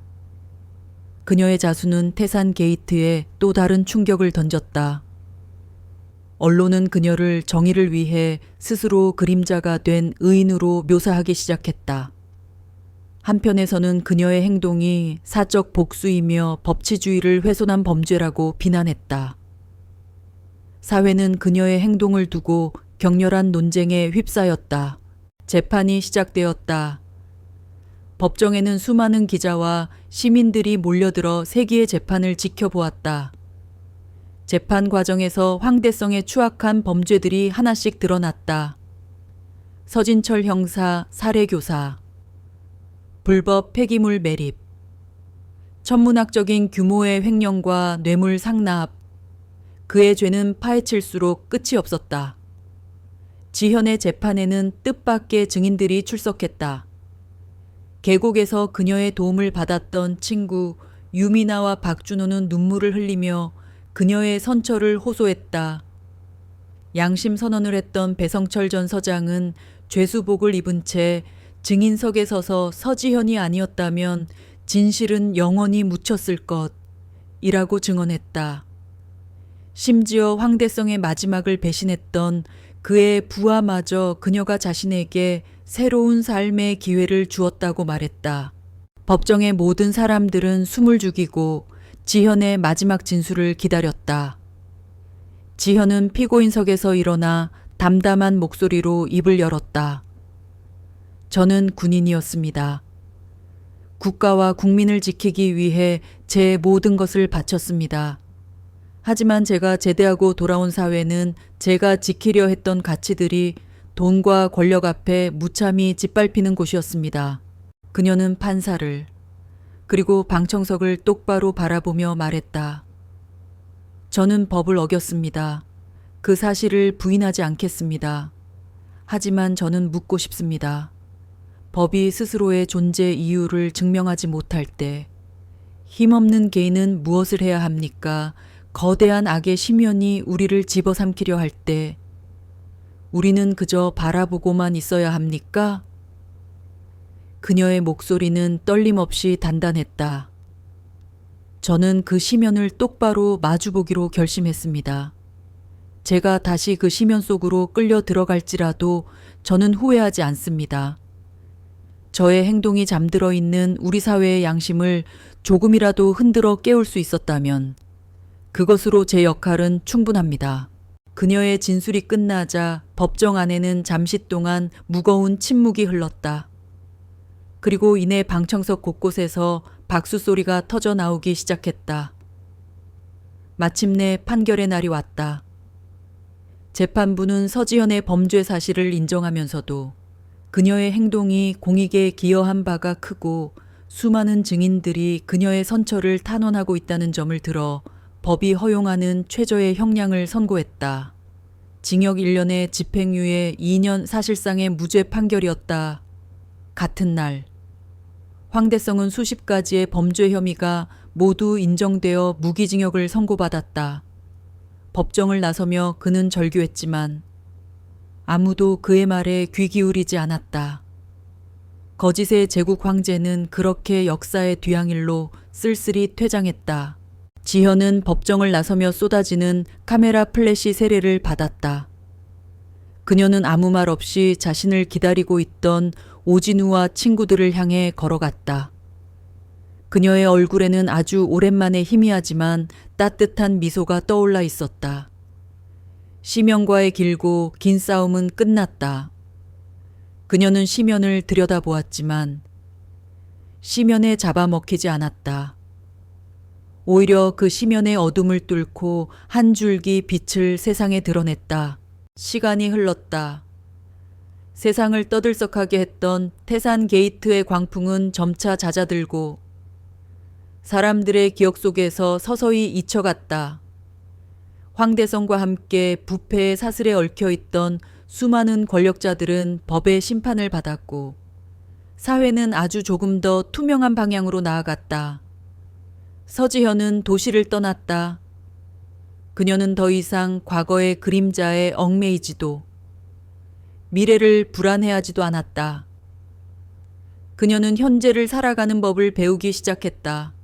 그녀의 자수는 태산 게이트에 또 다른 충격을 던졌다. 언론은 그녀를 정의를 위해 스스로 그림자가 된 의인으로 묘사하기 시작했다. 한편에서는 그녀의 행동이 사적 복수이며 법치주의를 훼손한 범죄라고 비난했다. 사회는 그녀의 행동을 두고 격렬한 논쟁에 휩싸였다. 재판이 시작되었다. 법정에는 수많은 기자와 시민들이 몰려들어 세기의 재판을 지켜보았다. 재판 과정에서 황대성의 추악한 범죄들이 하나씩 드러났다. 서진철 형사 살해교사, 불법 폐기물 매립, 천문학적인 규모의 횡령과 뇌물 상납, 그의 죄는 파헤칠수록 끝이 없었다. 지현의 재판에는 뜻밖의 증인들이 출석했다. 계곡에서 그녀의 도움을 받았던 친구 유미나와 박준호는 눈물을 흘리며 그녀의 선처를 호소했다. 양심 선언을 했던 배성철 전 서장은 죄수복을 입은 채 증인석에 서서 서지현이 아니었다면 진실은 영원히 묻혔을 것이라고 증언했다. 심지어 황대성의 마지막을 배신했던 그의 부하마저 그녀가 자신에게 새로운 삶의 기회를 주었다고 말했다. 법정의 모든 사람들은 숨을 죽이고 지현의 마지막 진술을 기다렸다. 지현은 피고인석에서 일어나 담담한 목소리로 입을 열었다. 저는 군인이었습니다. 국가와 국민을 지키기 위해 제 모든 것을 바쳤습니다. 하지만 제가 제대하고 돌아온 사회는 제가 지키려 했던 가치들이 돈과 권력 앞에 무참히 짓밟히는 곳이었습니다. 그녀는 판사를 그리고 방청석을 똑바로 바라보며 말했다. 저는 법을 어겼습니다. 그 사실을 부인하지 않겠습니다. 하지만 저는 묻고 싶습니다. 법이 스스로의 존재 이유를 증명하지 못할 때 힘없는 개인은 무엇을 해야 합니까? 거대한 악의 심연이 우리를 집어삼키려 할 때 우리는 그저 바라보고만 있어야 합니까? 그녀의 목소리는 떨림없이 단단했다. 저는 그 심연을 똑바로 마주보기로 결심했습니다. 제가 다시 그 심연 속으로 끌려 들어갈지라도 저는 후회하지 않습니다. 저의 행동이 잠들어 있는 우리 사회의 양심을 조금이라도 흔들어 깨울 수 있었다면 그것으로 제 역할은 충분합니다. 그녀의 진술이 끝나자 법정 안에는 잠시 동안 무거운 침묵이 흘렀다. 그리고 이내 방청석 곳곳에서 박수 소리가 터져 나오기 시작했다. 마침내 판결의 날이 왔다. 재판부는 서지현의 범죄 사실을 인정하면서도 그녀의 행동이 공익에 기여한 바가 크고 수많은 증인들이 그녀의 선처를 탄원하고 있다는 점을 들어 법이 허용하는 최저의 형량을 선고했다. 징역 1년에 집행유예 2년 사실상의 무죄 판결이었다. 같은 날 황대성은 수십 가지의 범죄 혐의가 모두 인정되어 무기징역을 선고받았다. 법정을 나서며 그는 절규했지만 아무도 그의 말에 귀 기울이지 않았다. 거짓의 제국 황제는 그렇게 역사의 뒤향일로 쓸쓸히 퇴장했다. 지현은 법정을 나서며 쏟아지는 카메라 플래시 세례를 받았다. 그녀는 아무 말 없이 자신을 기다리고 있던 오진우와 친구들을 향해 걸어갔다. 그녀의 얼굴에는 아주 오랜만에 희미하지만 따뜻한 미소가 떠올라 있었다. 시면과의 길고 긴 싸움은 끝났다. 그녀는 시면을 들여다보았지만 시면에 잡아먹히지 않았다. 오히려 그 시면의 어둠을 뚫고 한 줄기 빛을 세상에 드러냈다. 시간이 흘렀다. 세상을 떠들썩하게 했던 태산 게이트의 광풍은 점차 잦아들고 사람들의 기억 속에서 서서히 잊혀갔다. 황대성과 함께 부패의 사슬에 얽혀있던 수많은 권력자들은 법의 심판을 받았고 사회는 아주 조금 더 투명한 방향으로 나아갔다. 서지현은 도시를 떠났다. 그녀는 더 이상 과거의 그림자에 얽매이지도 미래를 불안해하지도 않았다. 그녀는 현재를 살아가는 법을 배우기 시작했다.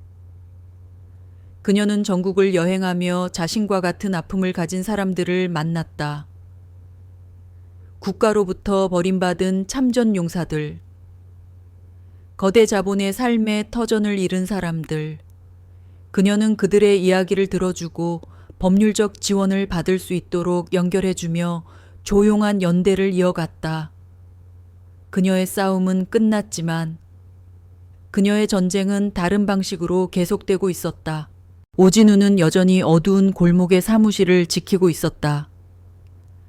그녀는 전국을 여행하며 자신과 같은 아픔을 가진 사람들을 만났다. 국가로부터 버림받은 참전 용사들, 거대 자본의 삶의 터전을 잃은 사람들, 그녀는 그들의 이야기를 들어주고 법률적 지원을 받을 수 있도록 연결해주며 조용한 연대를 이어갔다. 그녀의 싸움은 끝났지만 그녀의 전쟁은 다른 방식으로 계속되고 있었다. 오진우는 여전히 어두운 골목의 사무실을 지키고 있었다.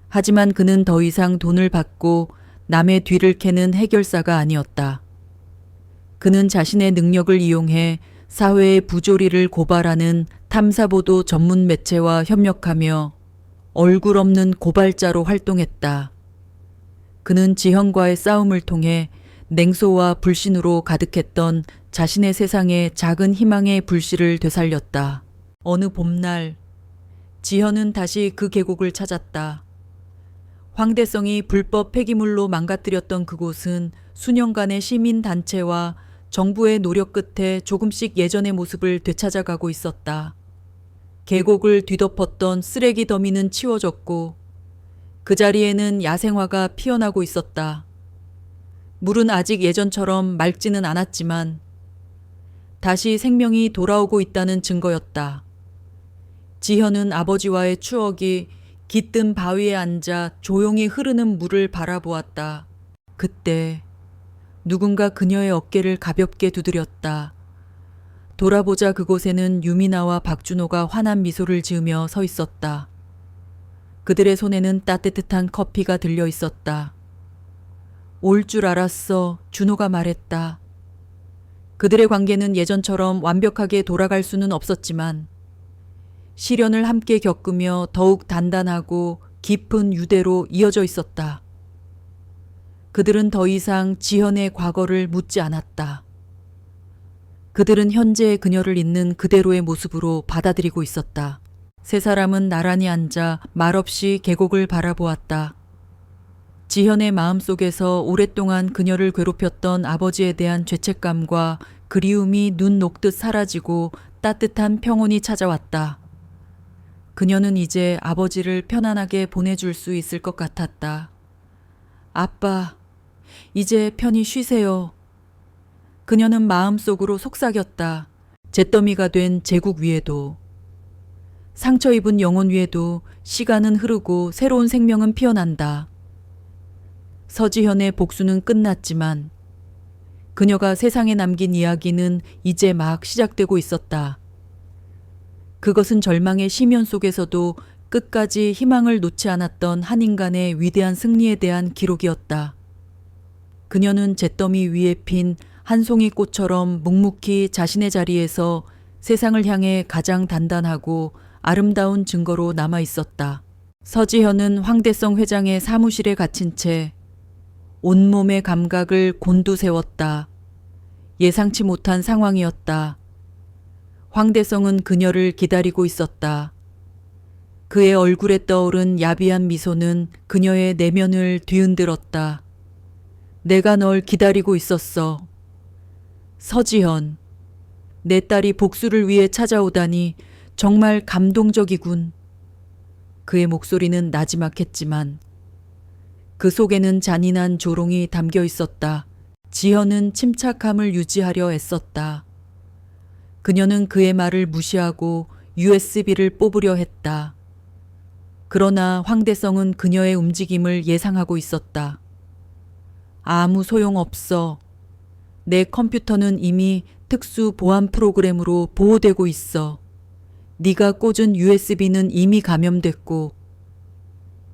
하지만 그는 더 이상 돈을 받고 남의 뒤를 캐는 해결사가 아니었다. 그는 자신의 능력을 이용해 사회의 부조리를 고발하는 탐사보도 전문 매체와 협력하며 얼굴 없는 고발자로 활동했다. 그는 지현과의 싸움을 통해 냉소와 불신으로 가득했던 자신의 세상에 작은 희망의 불씨를 되살렸다. 어느 봄날 지현은 다시 그 계곡을 찾았다. 황대성이 불법 폐기물로 망가뜨렸던 그곳은 수년간의 시민단체와 정부의 노력 끝에 조금씩 예전의 모습을 되찾아가고 있었다. 계곡을 뒤덮었던 쓰레기 더미는 치워졌고 그 자리에는 야생화가 피어나고 있었다. 물은 아직 예전처럼 맑지는 않았지만 다시 생명이 돌아오고 있다는 증거였다. 지현은 아버지와의 추억이 깃든 바위에 앉아 조용히 흐르는 물을 바라보았다. 그때 누군가 그녀의 어깨를 가볍게 두드렸다. 돌아보자 그곳에는 유미나와 박준호가 환한 미소를 지으며 서 있었다. 그들의 손에는 따뜻한 커피가 들려 있었다. 올 줄 알았어, 준호가 말했다. 그들의 관계는 예전처럼 완벽하게 돌아갈 수는 없었지만 시련을 함께 겪으며 더욱 단단하고 깊은 유대로 이어져 있었다. 그들은 더 이상 지현의 과거를 묻지 않았다. 그들은 현재의 그녀를 있는 그대로의 모습으로 받아들이고 있었다. 세 사람은 나란히 앉아 말없이 계곡을 바라보았다. 지현의 마음속에서 오랫동안 그녀를 괴롭혔던 아버지에 대한 죄책감과 그리움이 눈 녹듯 사라지고 따뜻한 평온이 찾아왔다. 그녀는 이제 아버지를 편안하게 보내줄 수 있을 것 같았다. 아빠, 이제 편히 쉬세요. 그녀는 마음속으로 속삭였다. 잿더미가 된 제국 위에도, 상처 입은 영혼 위에도 시간은 흐르고 새로운 생명은 피어난다. 서지현의 복수는 끝났지만 그녀가 세상에 남긴 이야기는 이제 막 시작되고 있었다. 그것은 절망의 시면 속에서도 끝까지 희망을 놓지 않았던 한 인간의 위대한 승리에 대한 기록이었다. 그녀는 잿더미 위에 핀 한 송이 꽃처럼 묵묵히 자신의 자리에서 세상을 향해 가장 단단하고 아름다운 증거로 남아 있었다. 서지현은 황대성 회장의 사무실에 갇힌 채 온몸의 감각을 곤두세웠다. 예상치 못한 상황이었다. 황대성은 그녀를 기다리고 있었다. 그의 얼굴에 떠오른 야비한 미소는 그녀의 내면을 뒤흔들었다. 내가 널 기다리고 있었어. 서지현, 내 딸이 복수를 위해 찾아오다니 정말 감동적이군. 그의 목소리는 나지막했지만 그 속에는 잔인한 조롱이 담겨 있었다. 지현은 침착함을 유지하려 애썼다. 그녀는 그의 말을 무시하고 USB를 뽑으려 했다. 그러나 황대성은 그녀의 움직임을 예상하고 있었다. 아무 소용없어. 내 컴퓨터는 이미 특수 보안 프로그램으로 보호되고 있어. 네가 꽂은 USB는 이미 감염됐고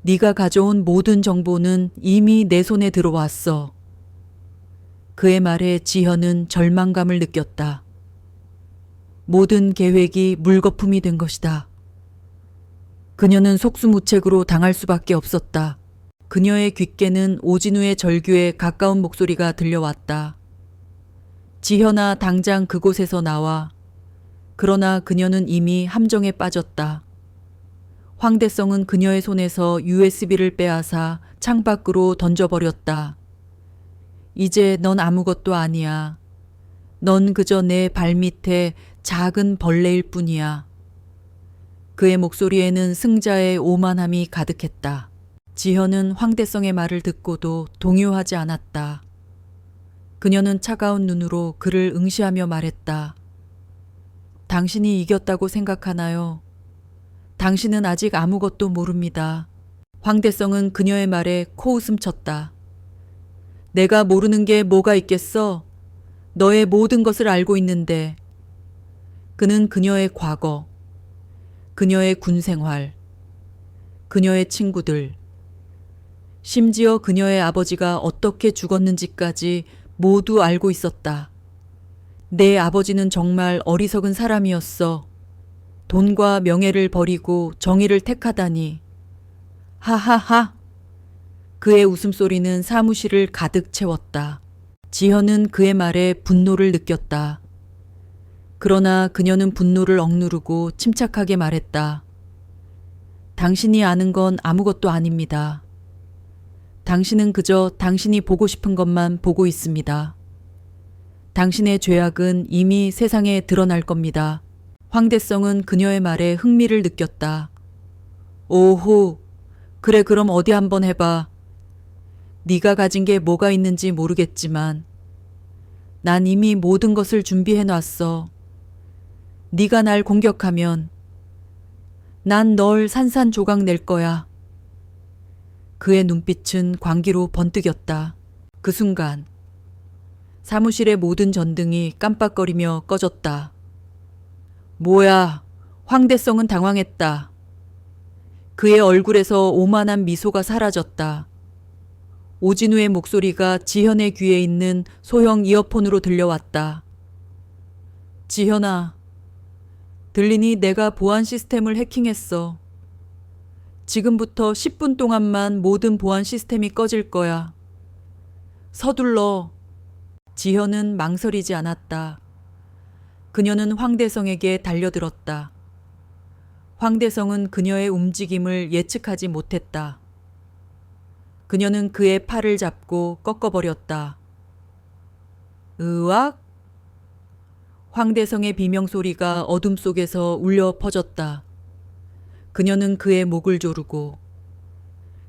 네가 가져온 모든 정보는 이미 내 손에 들어왔어. 그의 말에 지현은 절망감을 느꼈다. 모든 계획이 물거품이 된 것이다. 그녀는 속수무책으로 당할 수밖에 없었다. 그녀의 귓께는 오진우의 절규에 가까운 목소리가 들려왔다. 지현아, 당장 그곳에서 나와. 그러나 그녀는 이미 함정에 빠졌다. 황대성은 그녀의 손에서 USB를 빼앗아 창밖으로 던져버렸다. 이제 넌 아무것도 아니야. 넌 그저 내 발밑에 작은 벌레일 뿐이야. 그의 목소리에는 승자의 오만함이 가득했다. 지현은 황대성의 말을 듣고도 동요하지 않았다. 그녀는 차가운 눈으로 그를 응시하며 말했다. 당신이 이겼다고 생각하나요? 당신은 아직 아무것도 모릅니다. 황대성은 그녀의 말에 코웃음 쳤다. 내가 모르는 게 뭐가 있겠어? 너의 모든 것을 알고 있는데. 그는 그녀의 과거, 그녀의 군 생활, 그녀의 친구들, 심지어 그녀의 아버지가 어떻게 죽었는지까지 모두 알고 있었다. 내 아버지는 정말 어리석은 사람이었어. 돈과 명예를 버리고 정의를 택하다니. 하하하. 그의 웃음소리는 사무실을 가득 채웠다. 지현은 그의 말에 분노를 느꼈다. 그러나 그녀는 분노를 억누르고 침착하게 말했다. 당신이 아는 건 아무것도 아닙니다. 당신은 그저 당신이 보고 싶은 것만 보고 있습니다. 당신의 죄악은 이미 세상에 드러날 겁니다. 황대성은 그녀의 말에 흥미를 느꼈다. 오호, 그래 그럼 어디 한번 해봐. 네가 가진 게 뭐가 있는지 모르겠지만 난 이미 모든 것을 준비해놨어. 네가 날 공격하면 난 널 산산조각 낼 거야. 그의 눈빛은 광기로 번뜩였다. 그 순간 사무실의 모든 전등이 깜빡거리며 꺼졌다. 뭐야, 황대성은 당황했다. 그의 얼굴에서 오만한 미소가 사라졌다. 오진우의 목소리가 지현의 귀에 있는 소형 이어폰으로 들려왔다. 지현아, 들리니 내가 보안 시스템을 해킹했어. 지금부터 10분 동안만 모든 보안 시스템이 꺼질 거야. 서둘러. 지현은 망설이지 않았다. 그녀는 황대성에게 달려들었다. 황대성은 그녀의 움직임을 예측하지 못했다. 그녀는 그의 팔을 잡고 꺾어버렸다. 으악! 황대성의 비명소리가 어둠 속에서 울려 퍼졌다. 그녀는 그의 목을 조르고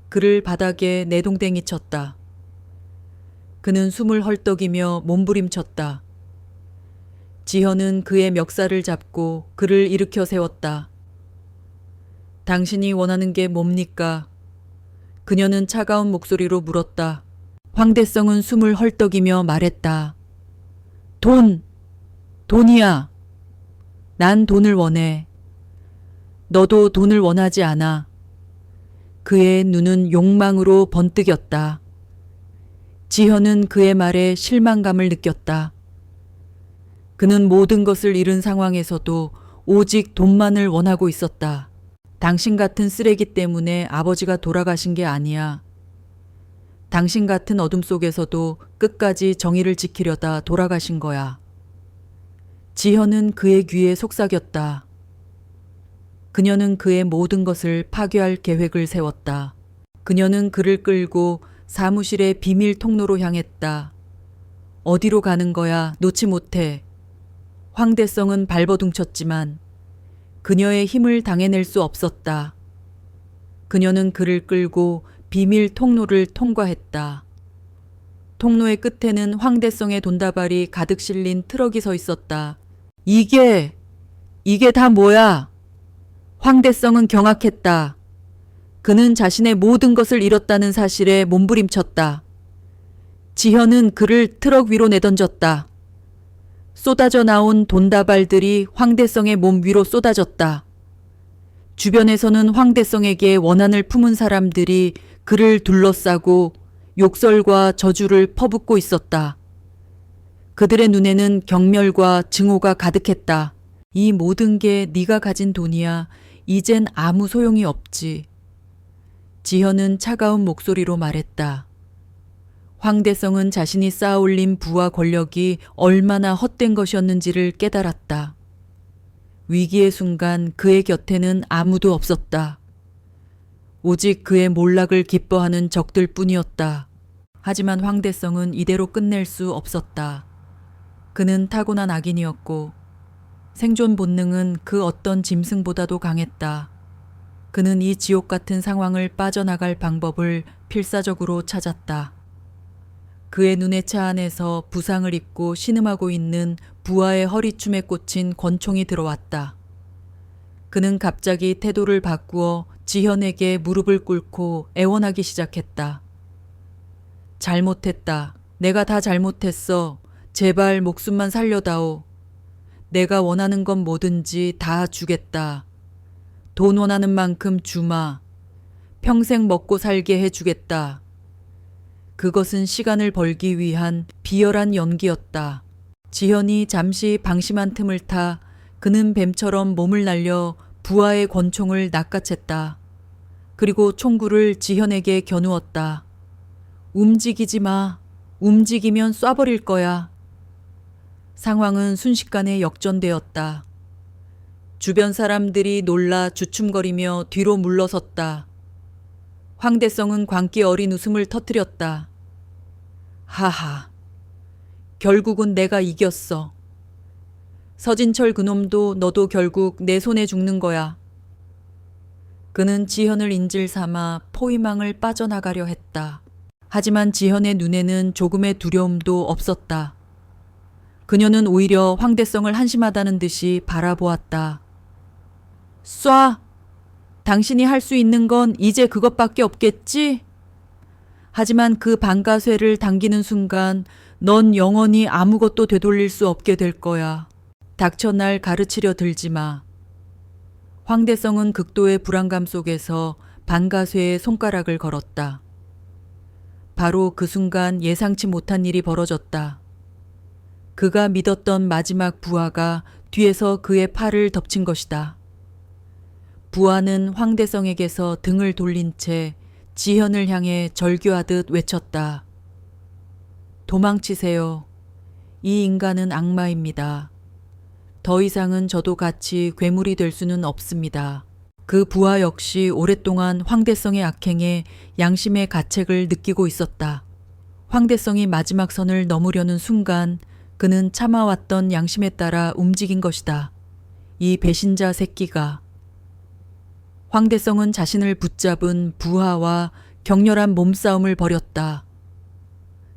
그를 바닥에 내동댕이 쳤다. 그는 숨을 헐떡이며 몸부림쳤다. 지현은 그의 멱살을 잡고 그를 일으켜 세웠다. 당신이 원하는 게 뭡니까? 그녀는 차가운 목소리로 물었다. 황대성은 숨을 헐떡이며 말했다. 돈! 돈이야! 난 돈을 원해. 너도 돈을 원하지 않아. 그의 눈은 욕망으로 번뜩였다. 지현은 그의 말에 실망감을 느꼈다. 그는 모든 것을 잃은 상황에서도 오직 돈만을 원하고 있었다. 당신 같은 쓰레기 때문에 아버지가 돌아가신 게 아니야. 당신 같은 어둠 속에서도 끝까지 정의를 지키려다 돌아가신 거야. 지현은 그의 귀에 속삭였다. 그녀는 그의 모든 것을 파괴할 계획을 세웠다. 그녀는 그를 끌고 사무실의 비밀 통로로 향했다. 어디로 가는 거야? 놓지 못해. 황대성은 발버둥쳤지만 그녀의 힘을 당해낼 수 없었다. 그녀는 그를 끌고 비밀 통로를 통과했다. 통로의 끝에는 황대성의 돈다발이 가득 실린 트럭이 서 있었다. 이게 다 뭐야? 황대성은 경악했다. 그는 자신의 모든 것을 잃었다는 사실에 몸부림쳤다. 지현은 그를 트럭 위로 내던졌다. 쏟아져 나온 돈다발들이 황대성의 몸 위로 쏟아졌다. 주변에서는 황대성에게 원한을 품은 사람들이 그를 둘러싸고 욕설과 저주를 퍼붓고 있었다. 그들의 눈에는 경멸과 증오가 가득했다. 이 모든 게 네가 가진 돈이야. 이젠 아무 소용이 없지. 지현은 차가운 목소리로 말했다. 황대성은 자신이 쌓아올린 부와 권력이 얼마나 헛된 것이었는지를 깨달았다. 위기의 순간 그의 곁에는 아무도 없었다. 오직 그의 몰락을 기뻐하는 적들 뿐이었다. 하지만 황대성은 이대로 끝낼 수 없었다. 그는 타고난 악인이었고 생존 본능은 그 어떤 짐승보다도 강했다. 그는 이 지옥 같은 상황을 빠져나갈 방법을 필사적으로 찾았다. 그의 눈의 차 안에서 부상을 입고 신음하고 있는 부하의 허리춤에 꽂힌 권총이 들어왔다. 그는 갑자기 태도를 바꾸어 지현에게 무릎을 꿇고 애원하기 시작했다. 잘못했다. 내가 다 잘못했어. 제발 목숨만 살려다오. 내가 원하는 건 뭐든지 다 주겠다. 돈 원하는 만큼 주마. 평생 먹고 살게 해주겠다. 그것은 시간을 벌기 위한 비열한 연기였다. 지현이 잠시 방심한 틈을 타 그는 뱀처럼 몸을 날려 부하의 권총을 낚아챘다. 그리고 총구를 지현에게 겨누었다. 움직이지 마. 움직이면 쏴버릴 거야. 상황은 순식간에 역전되었다. 주변 사람들이 놀라 주춤거리며 뒤로 물러섰다. 황대성은 광기 어린 웃음을 터뜨렸다. 하하. 결국은 내가 이겼어. 서진철 그놈도 너도 결국 내 손에 죽는 거야. 그는 지현을 인질 삼아 포위망을 빠져나가려 했다. 하지만 지현의 눈에는 조금의 두려움도 없었다. 그녀는 오히려 황대성을 한심하다는 듯이 바라보았다. 쏴! 당신이 할 수 있는 건 이제 그것밖에 없겠지? 하지만 그 방가쇠를 당기는 순간 넌 영원히 아무것도 되돌릴 수 없게 될 거야. 닥쳐 날 가르치려 들지 마. 황대성은 극도의 불안감 속에서 방가쇠에 손가락을 걸었다. 바로 그 순간 예상치 못한 일이 벌어졌다. 그가 믿었던 마지막 부하가 뒤에서 그의 팔을 덮친 것이다. 부하는 황대성에게서 등을 돌린 채 지현을 향해 절규하듯 외쳤다. 도망치세요. 이 인간은 악마입니다. 더 이상은 저도 같이 괴물이 될 수는 없습니다. 그 부하 역시 오랫동안 황대성의 악행에 양심의 가책을 느끼고 있었다. 황대성이 마지막 선을 넘으려는 순간 그는 참아왔던 양심에 따라 움직인 것이다. 이 배신자 새끼가. 황대성은 자신을 붙잡은 부하와 격렬한 몸싸움을 벌였다.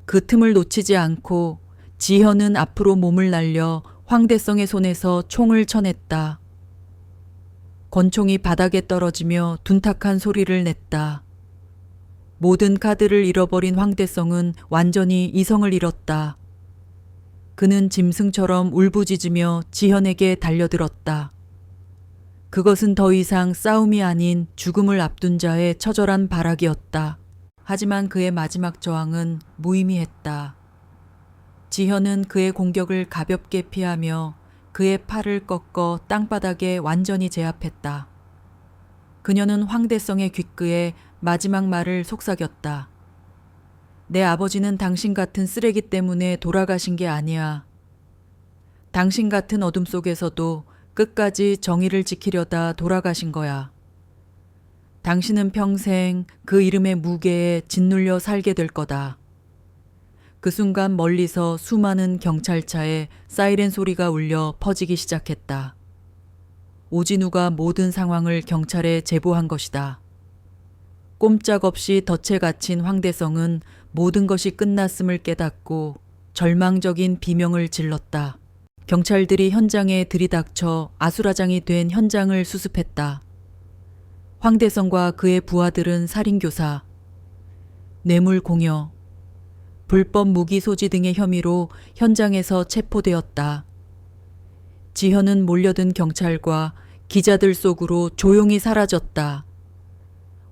그 틈을 놓치지 않고 지현은 앞으로 몸을 날려 황대성의 손에서 총을 쳐냈다. 권총이 바닥에 떨어지며 둔탁한 소리를 냈다. 모든 카드를 잃어버린 황대성은 완전히 이성을 잃었다. 그는 짐승처럼 울부짖으며 지현에게 달려들었다. 그것은 더 이상 싸움이 아닌 죽음을 앞둔 자의 처절한 발악이었다. 하지만 그의 마지막 저항은 무의미했다. 지현은 그의 공격을 가볍게 피하며 그의 팔을 꺾어 땅바닥에 완전히 제압했다. 그녀는 황대성의 귓귀에 마지막 말을 속삭였다. 내 아버지는 당신 같은 쓰레기 때문에 돌아가신 게 아니야. 당신 같은 어둠 속에서도 끝까지 정의를 지키려다 돌아가신 거야. 당신은 평생 그 이름의 무게에 짓눌려 살게 될 거다. 그 순간 멀리서 수많은 경찰차에 사이렌 소리가 울려 퍼지기 시작했다. 오진우가 모든 상황을 경찰에 제보한 것이다. 꼼짝없이 덫에 갇힌 황대성은 모든 것이 끝났음을 깨닫고 절망적인 비명을 질렀다. 경찰들이 현장에 들이닥쳐 아수라장이 된 현장을 수습했다. 황대성과 그의 부하들은 살인교사, 뇌물공여, 불법 무기 소지 등의 혐의로 현장에서 체포되었다. 지현은 몰려든 경찰과 기자들 속으로 조용히 사라졌다.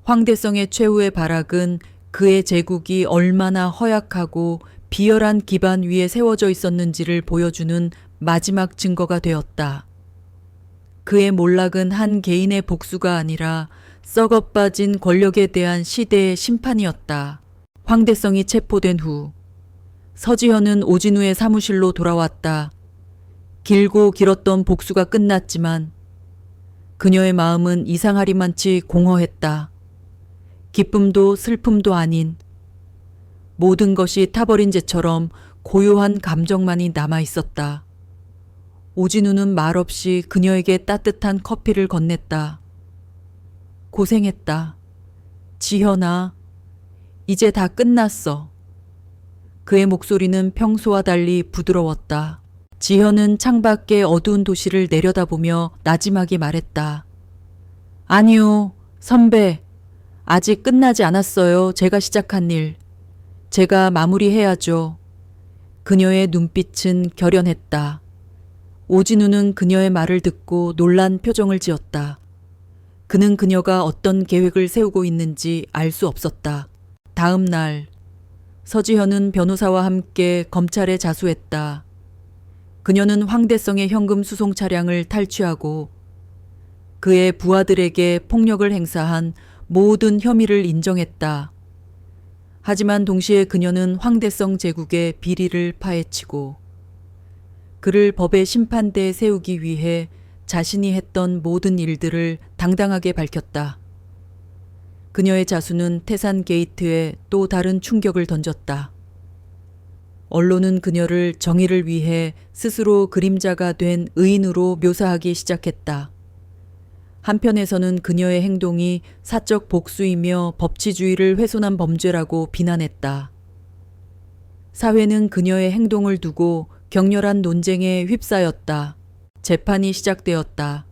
황대성의 최후의 발악은 그의 제국이 얼마나 허약하고 비열한 기반 위에 세워져 있었는지를 보여주는 마지막 증거가 되었다. 그의 몰락은 한 개인의 복수가 아니라 썩어빠진 권력에 대한 시대의 심판이었다. 황대성이 체포된 후 서지현은 오진우의 사무실로 돌아왔다. 길고 길었던 복수가 끝났지만 그녀의 마음은 이상하리만치 공허했다. 기쁨도 슬픔도 아닌 모든 것이 타버린 재처럼 고요한 감정만이 남아 있었다. 오진우는 말없이 그녀에게 따뜻한 커피를 건넸다. 고생했다. 지현아, 이제 다 끝났어. 그의 목소리는 평소와 달리 부드러웠다. 지현은 창밖의 어두운 도시를 내려다보며 나지막이 말했다. 아니요, 선배. 아직 끝나지 않았어요. 제가 시작한 일. 제가 마무리해야죠. 그녀의 눈빛은 결연했다. 오진우는 그녀의 말을 듣고 놀란 표정을 지었다. 그는 그녀가 어떤 계획을 세우고 있는지 알 수 없었다. 다음 날 서지현은 변호사와 함께 검찰에 자수했다. 그녀는 황대성의 현금 수송 차량을 탈취하고 그의 부하들에게 폭력을 행사한 모든 혐의를 인정했다. 하지만 동시에 그녀는 황대성 제국의 비리를 파헤치고 그를 법의 심판대에 세우기 위해 자신이 했던 모든 일들을 당당하게 밝혔다. 그녀의 자수는 태산 게이트에 또 다른 충격을 던졌다. 언론은 그녀를 정의를 위해 스스로 그림자가 된 의인으로 묘사하기 시작했다. 한편에서는 그녀의 행동이 사적 복수이며 법치주의를 훼손한 범죄라고 비난했다. 사회는 그녀의 행동을 두고 격렬한 논쟁에 휩싸였다. 재판이 시작되었다.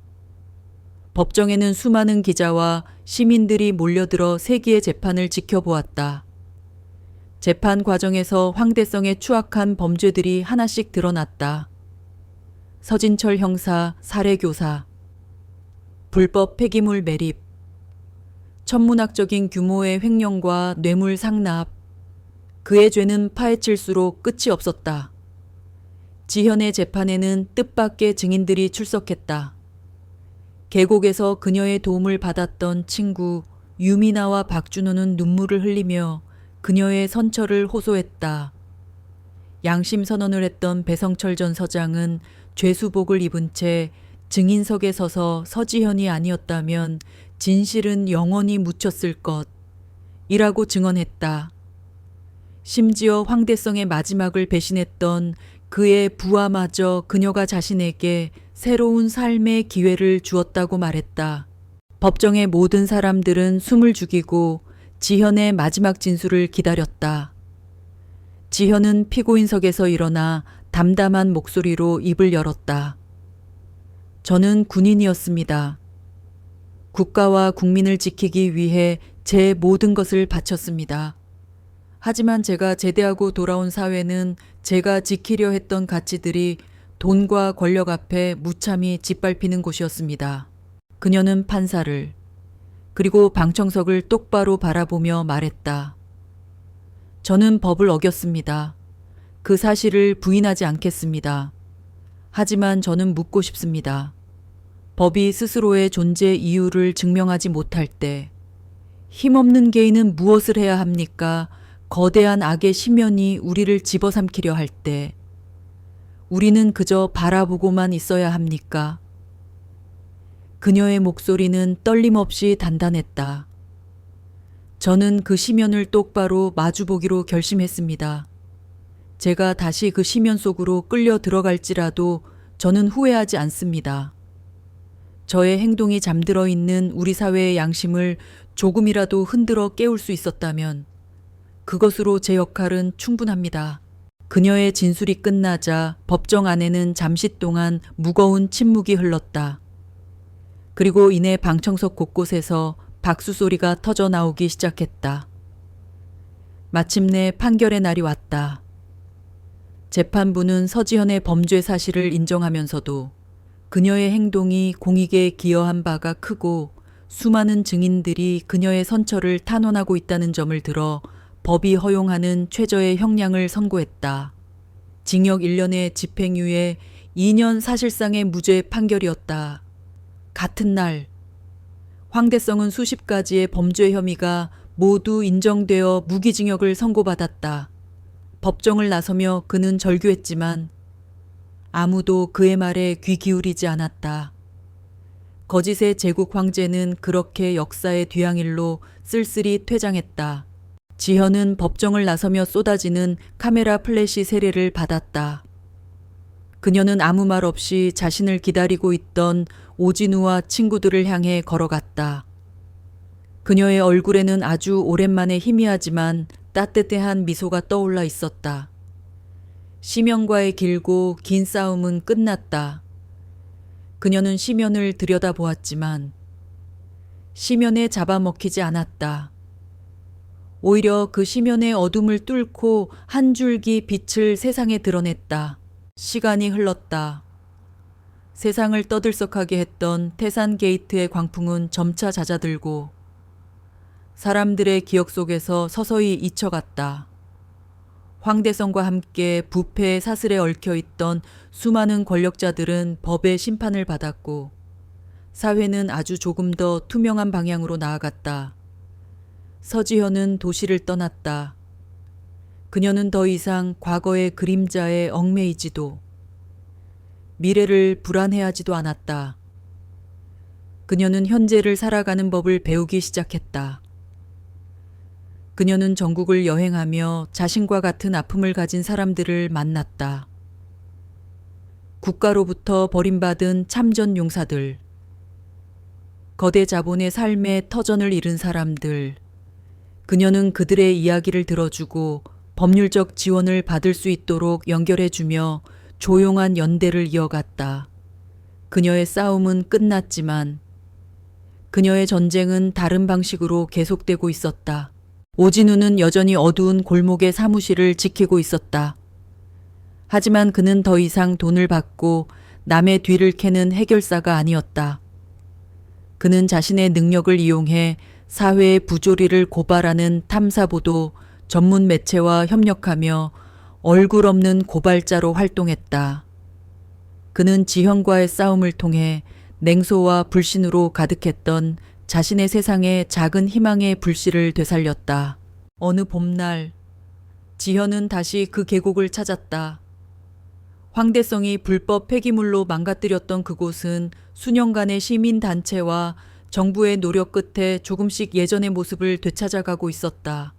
법정에는 수많은 기자와 시민들이 몰려들어 세기의 재판을 지켜보았다. 재판 과정에서 황대성의 추악한 범죄들이 하나씩 드러났다. 서진철 형사 살해교사, 불법 폐기물 매립, 천문학적인 규모의 횡령과 뇌물 상납, 그의 죄는 파헤칠수록 끝이 없었다. 지현의 재판에는 뜻밖의 증인들이 출석했다. 계곡에서 그녀의 도움을 받았던 친구 유미나와 박준호는 눈물을 흘리며 그녀의 선처를 호소했다. 양심 선언을 했던 배성철 전 서장은 죄수복을 입은 채 증인석에 서서 서지현이 아니었다면 진실은 영원히 묻혔을 것이라고 증언했다. 심지어 황대성의 마지막을 배신했던 그의 부하마저 그녀가 자신에게 새로운 삶의 기회를 주었다고 말했다. 법정의 모든 사람들은 숨을 죽이고 지현의 마지막 진술을 기다렸다. 지현은 피고인석에서 일어나 담담한 목소리로 입을 열었다. 저는 군인이었습니다. 국가와 국민을 지키기 위해 제 모든 것을 바쳤습니다. 하지만 제가 제대하고 돌아온 사회는 제가 지키려 했던 가치들이 돈과 권력 앞에 무참히 짓밟히는 곳이었습니다. 그녀는 판사를 그리고 방청석을 똑바로 바라보며 말했다. 저는 법을 어겼습니다. 그 사실을 부인하지 않겠습니다. 하지만 저는 묻고 싶습니다. 법이 스스로의 존재 이유를 증명하지 못할 때 힘없는 개인은 무엇을 해야 합니까? 거대한 악의 심연이 우리를 집어삼키려 할 때 우리는 그저 바라보고만 있어야 합니까? 그녀의 목소리는 떨림없이 단단했다. 저는 그 심연을 똑바로 마주보기로 결심했습니다. 제가 다시 그 심연 속으로 끌려 들어갈지라도 저는 후회하지 않습니다. 저의 행동이 잠들어 있는 우리 사회의 양심을 조금이라도 흔들어 깨울 수 있었다면 그것으로 제 역할은 충분합니다. 그녀의 진술이 끝나자 법정 안에는 잠시 동안 무거운 침묵이 흘렀다. 그리고 이내 방청석 곳곳에서 박수 소리가 터져 나오기 시작했다. 마침내 판결의 날이 왔다. 재판부는 서지현의 범죄 사실을 인정하면서도 그녀의 행동이 공익에 기여한 바가 크고 수많은 증인들이 그녀의 선처를 탄원하고 있다는 점을 들어 법이 허용하는 최저의 형량을 선고했다. 징역 1년의 집행유예 2년 사실상의 무죄 판결이었다. 같은 날 황대성은 수십 가지의 범죄 혐의가 모두 인정되어 무기징역을 선고받았다. 법정을 나서며 그는 절규했지만 아무도 그의 말에 귀 기울이지 않았다. 거짓의 제국 황제는 그렇게 역사의 뒤향일로 쓸쓸히 퇴장했다. 지현은 법정을 나서며 쏟아지는 카메라 플래시 세례를 받았다. 그녀는 아무 말 없이 자신을 기다리고 있던 오진우와 친구들을 향해 걸어갔다. 그녀의 얼굴에는 아주 오랜만에 희미하지만 따뜻한 미소가 떠올라 있었다. 심연과의 길고 긴 싸움은 끝났다. 그녀는 심연을 들여다보았지만 심연에 잡아먹히지 않았다. 오히려 그 심연의 어둠을 뚫고 한 줄기 빛을 세상에 드러냈다. 시간이 흘렀다. 세상을 떠들썩하게 했던 태산 게이트의 광풍은 점차 잦아들고 사람들의 기억 속에서 서서히 잊혀갔다. 황대성과 함께 부패의 사슬에 얽혀있던 수많은 권력자들은 법의 심판을 받았고 사회는 아주 조금 더 투명한 방향으로 나아갔다. 서지현은 도시를 떠났다. 그녀는 더 이상 과거의 그림자에 얽매이지도 미래를 불안해하지도 않았다. 그녀는 현재를 살아가는 법을 배우기 시작했다. 그녀는 전국을 여행하며 자신과 같은 아픔을 가진 사람들을 만났다. 국가로부터 버림받은 참전 용사들, 거대 자본의 삶의 터전을 잃은 사람들, 그녀는 그들의 이야기를 들어주고 법률적 지원을 받을 수 있도록 연결해주며 조용한 연대를 이어갔다. 그녀의 싸움은 끝났지만 그녀의 전쟁은 다른 방식으로 계속되고 있었다. 오진우는 여전히 어두운 골목의 사무실을 지키고 있었다. 하지만 그는 더 이상 돈을 받고 남의 뒤를 캐는 해결사가 아니었다. 그는 자신의 능력을 이용해 사회의 부조리를 고발하는 탐사보도 전문 매체와 협력하며 얼굴 없는 고발자로 활동했다. 그는 지현과의 싸움을 통해 냉소와 불신으로 가득했던 자신의 세상에 작은 희망의 불씨를 되살렸다. 어느 봄날 지현은 다시 그 계곡을 찾았다. 황대성이 불법 폐기물로 망가뜨렸던 그곳은 수년간의 시민단체와 정부의 노력 끝에 조금씩 예전의 모습을 되찾아가고 있었다.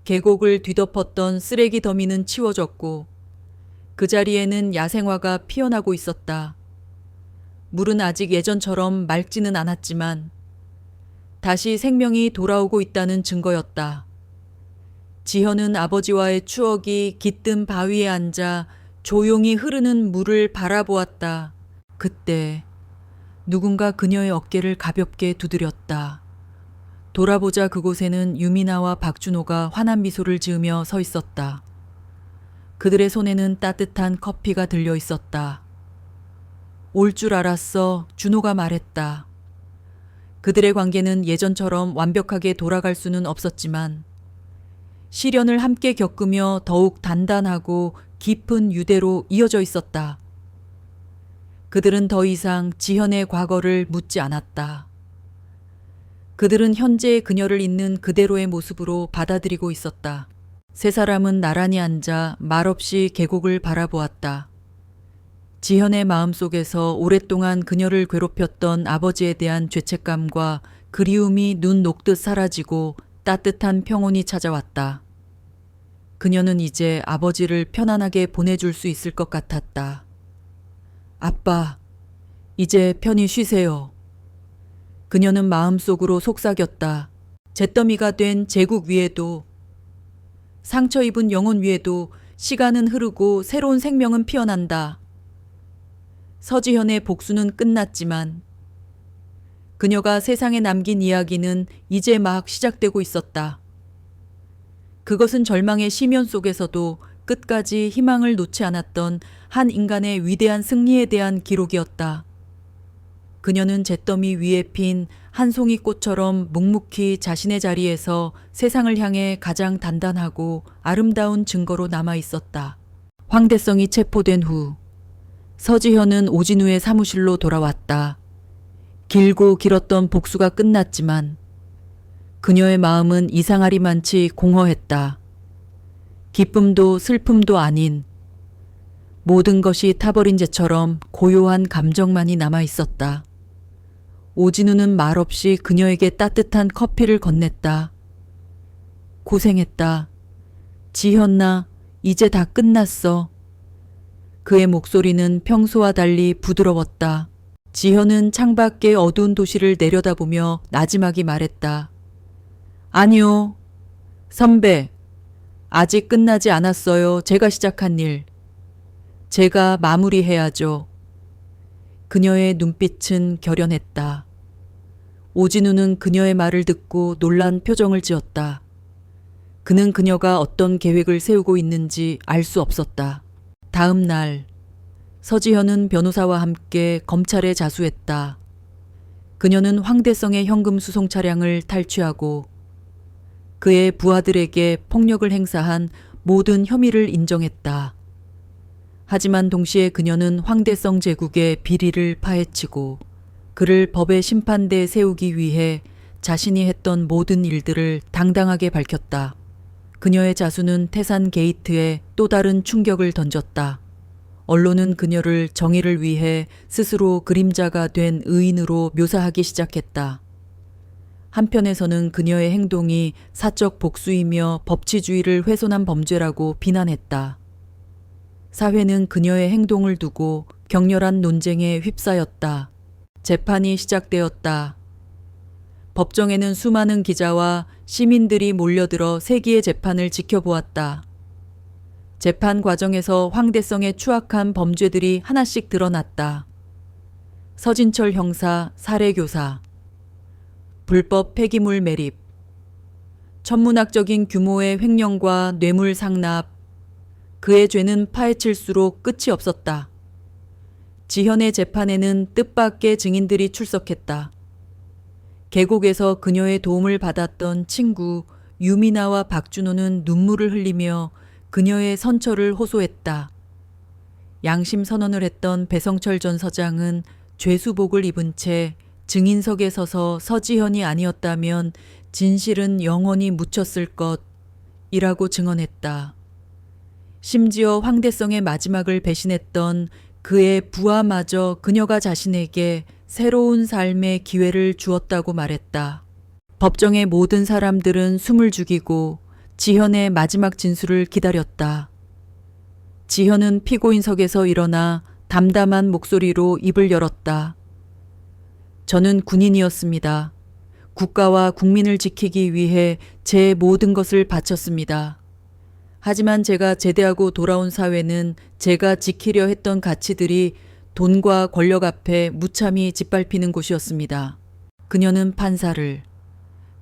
계곡을 뒤덮었던 쓰레기 더미는 치워졌고 그 자리에는 야생화가 피어나고 있었다. 물은 아직 예전처럼 맑지는 않았지만 다시 생명이 돌아오고 있다는 증거였다. 지현은 아버지와의 추억이 깃든 바위에 앉아 조용히 흐르는 물을 바라보았다. 그때 누군가 그녀의 어깨를 가볍게 두드렸다. 돌아보자 그곳에는 유미나와 박준호가 환한 미소를 지으며 서 있었다. 그들의 손에는 따뜻한 커피가 들려 있었다. 올 줄 알았어, 준호가 말했다. 그들의 관계는 예전처럼 완벽하게 돌아갈 수는 없었지만 시련을 함께 겪으며 더욱 단단하고 깊은 유대로 이어져 있었다. 그들은 더 이상 지현의 과거를 묻지 않았다. 그들은 현재의 그녀를 있는 그대로의 모습으로 받아들이고 있었다. 세 사람은 나란히 앉아 말없이 계곡을 바라보았다. 지현의 마음속에서 오랫동안 그녀를 괴롭혔던 아버지에 대한 죄책감과 그리움이 눈 녹듯 사라지고 따뜻한 평온이 찾아왔다. 그녀는 이제 아버지를 편안하게 보내줄 수 있을 것 같았다. 아빠, 이제 편히 쉬세요. 그녀는 마음속으로 속삭였다. 잿더미가 된 제국 위에도, 상처 입은 영혼 위에도 시간은 흐르고 새로운 생명은 피어난다. 서지현의 복수는 끝났지만 그녀가 세상에 남긴 이야기는 이제 막 시작되고 있었다. 그것은 절망의 심연 속에서도 끝까지 희망을 놓지 않았던 한 인간의 위대한 승리에 대한 기록이었다. 그녀는 잿더미 위에 핀 한 송이 꽃처럼 묵묵히 자신의 자리에서 세상을 향해 가장 단단하고 아름다운 증거로 남아 있었다. 황대성이 체포된 후 서지현은 오진우의 사무실로 돌아왔다. 길고 길었던 복수가 끝났지만 그녀의 마음은 이상하리만치 공허했다. 기쁨도 슬픔도 아닌 모든 것이 타버린 재처럼 고요한 감정만이 남아 있었다. 오진우는 말없이 그녀에게 따뜻한 커피를 건넸다. 고생했다. 지현아, 이제 다 끝났어. 그의 목소리는 평소와 달리 부드러웠다. 지현은 창밖의 어두운 도시를 내려다보며 나지막이 말했다. 아니요. 선배, 아직 끝나지 않았어요. 제가 시작한 일. 제가 마무리해야죠. 그녀의 눈빛은 결연했다. 오진우는 그녀의 말을 듣고 놀란 표정을 지었다. 그는 그녀가 어떤 계획을 세우고 있는지 알 수 없었다. 다음 날 서지현은 변호사와 함께 검찰에 자수했다. 그녀는 황대성의 현금 수송 차량을 탈취하고 그의 부하들에게 폭력을 행사한 모든 혐의를 인정했다. 하지만 동시에 그녀는 황대성 제국의 비리를 파헤치고 그를 법의 심판대에 세우기 위해 자신이 했던 모든 일들을 당당하게 밝혔다. 그녀의 자수는 태산 게이트에 또 다른 충격을 던졌다. 언론은 그녀를 정의를 위해 스스로 그림자가 된 의인으로 묘사하기 시작했다. 한편에서는 그녀의 행동이 사적 복수이며 법치주의를 훼손한 범죄라고 비난했다. 사회는 그녀의 행동을 두고 격렬한 논쟁에 휩싸였다. 재판이 시작되었다. 법정에는 수많은 기자와 시민들이 몰려들어 세기의 재판을 지켜보았다. 재판 과정에서 황대성의 추악한 범죄들이 하나씩 드러났다. 서진철 형사 살해교사, 불법 폐기물 매립, 천문학적인 규모의 횡령과 뇌물 상납, 그의 죄는 파헤칠수록 끝이 없었다. 지현의 재판에는 뜻밖의 증인들이 출석했다. 계곡에서 그녀의 도움을 받았던 친구 유미나와 박준호는 눈물을 흘리며 그녀의 선처를 호소했다. 양심 선언을 했던 배성철 전 서장은 죄수복을 입은 채 증인석에 서서 서지현이 아니었다면 진실은 영원히 묻혔을 것이라고 증언했다. 심지어 황대성의 마지막을 배신했던 그의 부하마저 그녀가 자신에게 새로운 삶의 기회를 주었다고 말했다. 법정의 모든 사람들은 숨을 죽이고 지현의 마지막 진술을 기다렸다. 지현은 피고인석에서 일어나 담담한 목소리로 입을 열었다. 저는 군인이었습니다. 국가와 국민을 지키기 위해 제 모든 것을 바쳤습니다. 하지만 제가 제대하고 돌아온 사회는 제가 지키려 했던 가치들이 돈과 권력 앞에 무참히 짓밟히는 곳이었습니다. 그녀는 판사를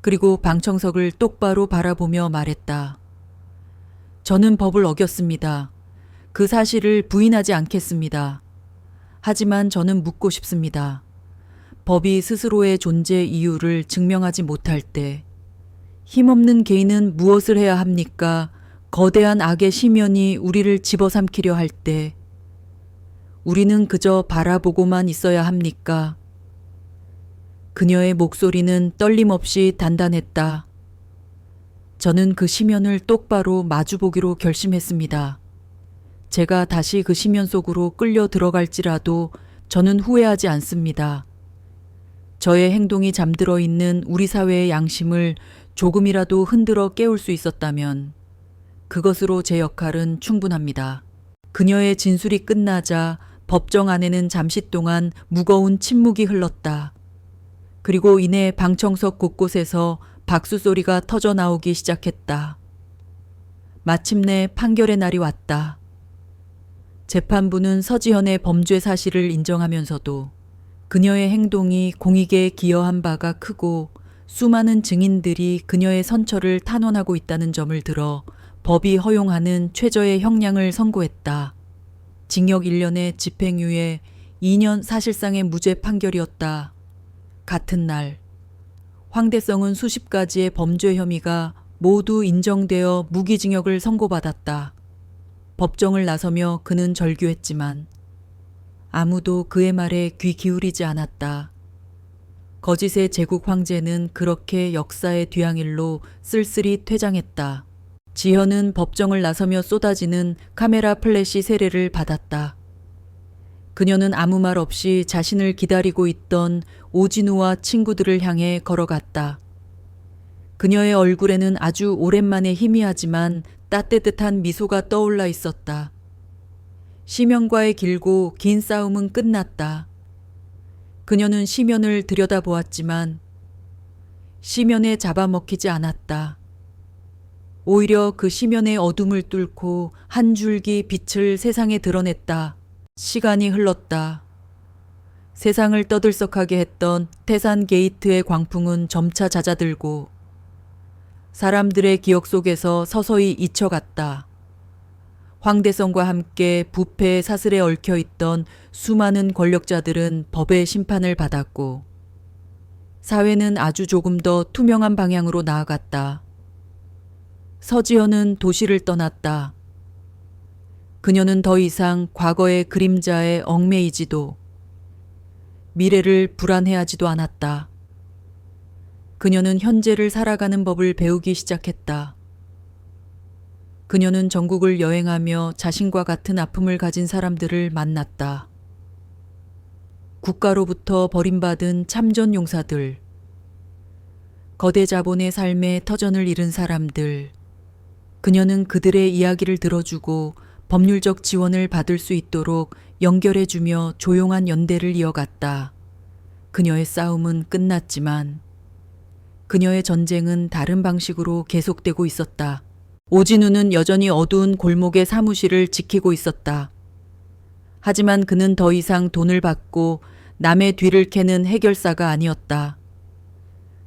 그리고 방청석을 똑바로 바라보며 말했다. 저는 법을 어겼습니다. 그 사실을 부인하지 않겠습니다. 하지만 저는 묻고 싶습니다. 법이 스스로의 존재 이유를 증명하지 못할 때 힘없는 개인은 무엇을 해야 합니까? 거대한 악의 심연이 우리를 집어삼키려 할 때 우리는 그저 바라보고만 있어야 합니까? 그녀의 목소리는 떨림없이 단단했다. 저는 그 심연을 똑바로 마주보기로 결심했습니다. 제가 다시 그 심연 속으로 끌려 들어갈지라도 저는 후회하지 않습니다. 저의 행동이 잠들어 있는 우리 사회의 양심을 조금이라도 흔들어 깨울 수 있었다면 그것으로 제 역할은 충분합니다. 그녀의 진술이 끝나자 법정 안에는 잠시 동안 무거운 침묵이 흘렀다. 그리고 이내 방청석 곳곳에서 박수 소리가 터져 나오기 시작했다. 마침내 판결의 날이 왔다. 재판부는 서지현의 범죄 사실을 인정하면서도 그녀의 행동이 공익에 기여한 바가 크고 수많은 증인들이 그녀의 선처를 탄원하고 있다는 점을 들어 법이 허용하는 최저의 형량을 선고했다. 징역 1년의 집행유예 2년 사실상의 무죄 판결이었다. 같은 날 황대성은 수십 가지의 범죄 혐의가 모두 인정되어 무기징역을 선고받았다. 법정을 나서며 그는 절규했지만 아무도 그의 말에 귀 기울이지 않았다. 거짓의 제국 황제는 그렇게 역사의 뒤향일로 쓸쓸히 퇴장했다. 지현은 법정을 나서며 쏟아지는 카메라 플래시 세례를 받았다. 그녀는 아무 말 없이 자신을 기다리고 있던 오진우와 친구들을 향해 걸어갔다. 그녀의 얼굴에는 아주 오랜만에 희미하지만 따뜻한 미소가 떠올라 있었다. 시면과의 길고 긴 싸움은 끝났다. 그녀는 시면을 들여다보았지만 시면에 잡아먹히지 않았다. 오히려 그 시면의 어둠을 뚫고 한 줄기 빛을 세상에 드러냈다. 시간이 흘렀다. 세상을 떠들썩하게 했던 태산 게이트의 광풍은 점차 잦아들고 사람들의 기억 속에서 서서히 잊혀갔다. 황대성과 함께 부패의 사슬에 얽혀있던 수많은 권력자들은 법의 심판을 받았고 사회는 아주 조금 더 투명한 방향으로 나아갔다. 서지현은 도시를 떠났다. 그녀는 더 이상 과거의 그림자에 얽매이지도 미래를 불안해하지도 않았다. 그녀는 현재를 살아가는 법을 배우기 시작했다. 그녀는 전국을 여행하며 자신과 같은 아픔을 가진 사람들을 만났다. 국가로부터 버림받은 참전 용사들, 거대 자본의 삶에 터전을 잃은 사람들, 그녀는 그들의 이야기를 들어주고 법률적 지원을 받을 수 있도록 연결해주며 조용한 연대를 이어갔다. 그녀의 싸움은 끝났지만 그녀의 전쟁은 다른 방식으로 계속되고 있었다. 오진우는 여전히 어두운 골목의 사무실을 지키고 있었다. 하지만 그는 더 이상 돈을 받고 남의 뒤를 캐는 해결사가 아니었다.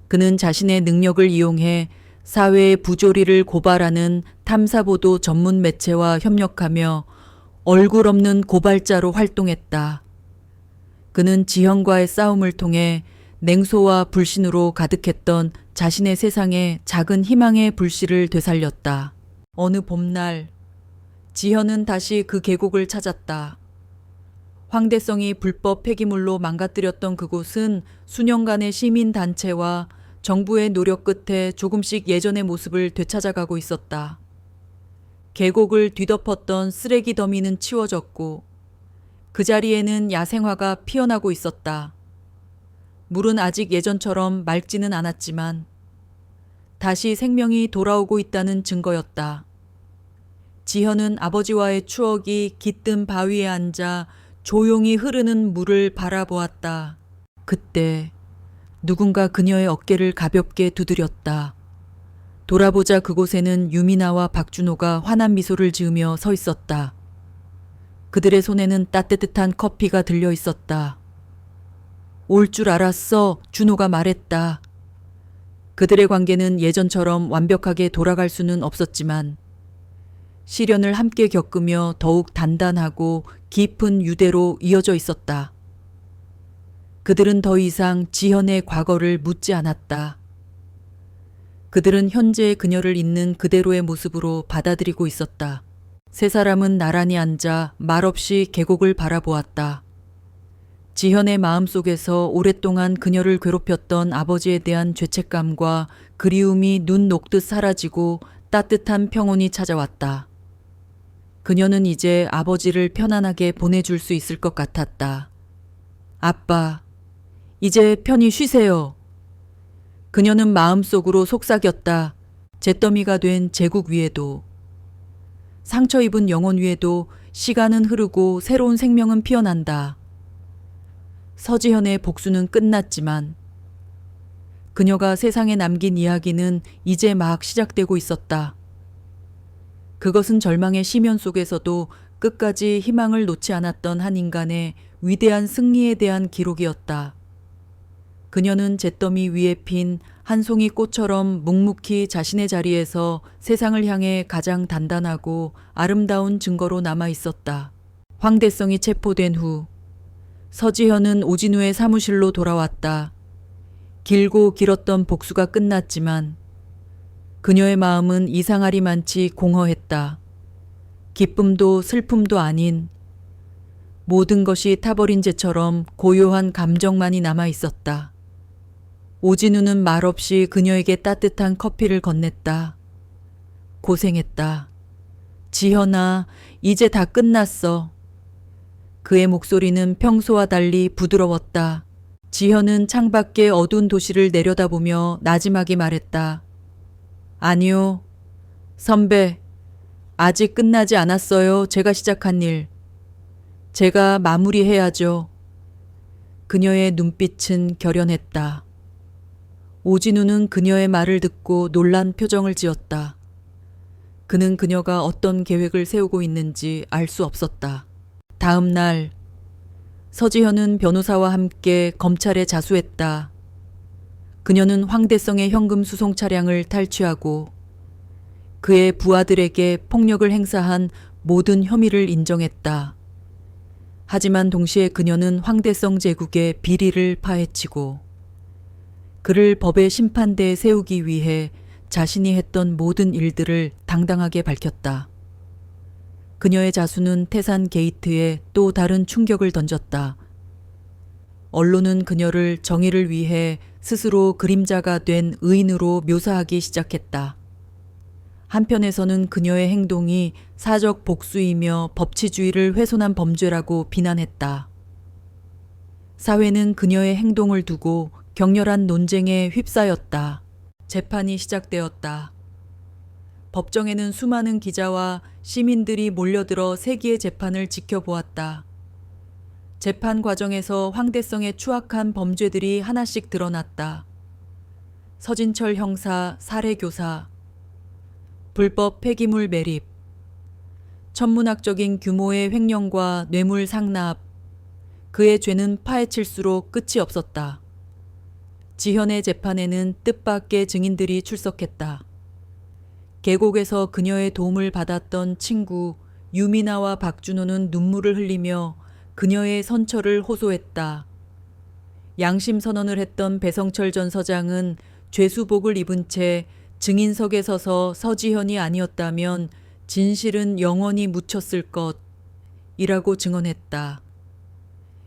그는 자신의 능력을 이용해 사회의 부조리를 고발하는 탐사보도 전문 매체와 협력하며 얼굴 없는 고발자로 활동했다. 그는 지형과의 싸움을 통해 냉소와 불신으로 가득했던 자신의 세상에 작은 희망의 불씨를 되살렸다. 어느 봄날 지현은 다시 그 계곡을 찾았다. 황대성이 불법 폐기물로 망가뜨렸던 그곳은 수년간의 시민단체와 정부의 노력 끝에 조금씩 예전의 모습을 되찾아가고 있었다. 계곡을 뒤덮었던 쓰레기 더미는 치워졌고 그 자리에는 야생화가 피어나고 있었다. 물은 아직 예전처럼 맑지는 않았지만 다시 생명이 돌아오고 있다는 증거였다. 지현은 아버지와의 추억이 깃든 바위에 앉아 조용히 흐르는 물을 바라보았다. 그때 누군가 그녀의 어깨를 가볍게 두드렸다. 돌아보자 그곳에는 유미나와 박준호가 환한 미소를 지으며 서 있었다. 그들의 손에는 따뜻한 커피가 들려 있었다. 올 줄 알았어, 준호가 말했다. 그들의 관계는 예전처럼 완벽하게 돌아갈 수는 없었지만 시련을 함께 겪으며 더욱 단단하고 깊은 유대로 이어져 있었다. 그들은 더 이상 지현의 과거를 묻지 않았다. 그들은 현재의 그녀를 있는 그대로의 모습으로 받아들이고 있었다. 세 사람은 나란히 앉아 말없이 계곡을 바라보았다. 지현의 마음속에서 오랫동안 그녀를 괴롭혔던 아버지에 대한 죄책감과 그리움이 눈 녹듯 사라지고 따뜻한 평온이 찾아왔다. 그녀는 이제 아버지를 편안하게 보내줄 수 있을 것 같았다. 아빠, 이제 편히 쉬세요. 그녀는 마음속으로 속삭였다. 잿더미가 된 제국 위에도, 상처 입은 영혼 위에도 시간은 흐르고 새로운 생명은 피어난다. 서지현의 복수는 끝났지만 그녀가 세상에 남긴 이야기는 이제 막 시작되고 있었다. 그것은 절망의 심연 속에서도 끝까지 희망을 놓지 않았던 한 인간의 위대한 승리에 대한 기록이었다. 그녀는 잿더미 위에 핀 한 송이 꽃처럼 묵묵히 자신의 자리에서 세상을 향해 가장 단단하고 아름다운 증거로 남아 있었다. 황대성이 체포된 후 서지현은 오진우의 사무실로 돌아왔다. 길고 길었던 복수가 끝났지만 그녀의 마음은 이상하리만치 공허했다. 기쁨도 슬픔도 아닌 모든 것이 타버린 재처럼 고요한 감정만이 남아 있었다. 오진우는 말없이 그녀에게 따뜻한 커피를 건넸다. 고생했다. 지현아, 이제 다 끝났어. 그의 목소리는 평소와 달리 부드러웠다. 지현은 창밖의 어두운 도시를 내려다보며 나지막이 말했다. 아니요. 선배, 아직 끝나지 않았어요. 제가 시작한 일. 제가 마무리해야죠. 그녀의 눈빛은 결연했다. 오진우는 그녀의 말을 듣고 놀란 표정을 지었다. 그는 그녀가 어떤 계획을 세우고 있는지 알 수 없었다. 다음 날 서지현은 변호사와 함께 검찰에 자수했다. 그녀는 황대성의 현금 수송 차량을 탈취하고 그의 부하들에게 폭력을 행사한 모든 혐의를 인정했다. 하지만 동시에 그녀는 황대성 제국의 비리를 파헤치고 그를 법의 심판대에 세우기 위해 자신이 했던 모든 일들을 당당하게 밝혔다. 그녀의 자수는 태산 게이트에 또 다른 충격을 던졌다. 언론은 그녀를 정의를 위해 스스로 그림자가 된 의인으로 묘사하기 시작했다. 한편에서는 그녀의 행동이 사적 복수이며 법치주의를 훼손한 범죄라고 비난했다. 사회는 그녀의 행동을 두고 격렬한 논쟁에 휩싸였다. 재판이 시작되었다. 법정에는 수많은 기자와 시민들이 몰려들어 세기의 재판을 지켜보았다. 재판 과정에서 황대성의 추악한 범죄들이 하나씩 드러났다. 서진철 형사 살해교사, 불법 폐기물 매립, 천문학적인 규모의 횡령과 뇌물 상납, 그의 죄는 파헤칠수록 끝이 없었다. 지현의 재판에는 뜻밖의 증인들이 출석했다. 계곡에서 그녀의 도움을 받았던 친구 유미나와 박준호는 눈물을 흘리며 그녀의 선처를 호소했다. 양심 선언을 했던 배성철 전 서장은 죄수복을 입은 채 증인석에 서서 서지현이 아니었다면 진실은 영원히 묻혔을 것이라고 증언했다.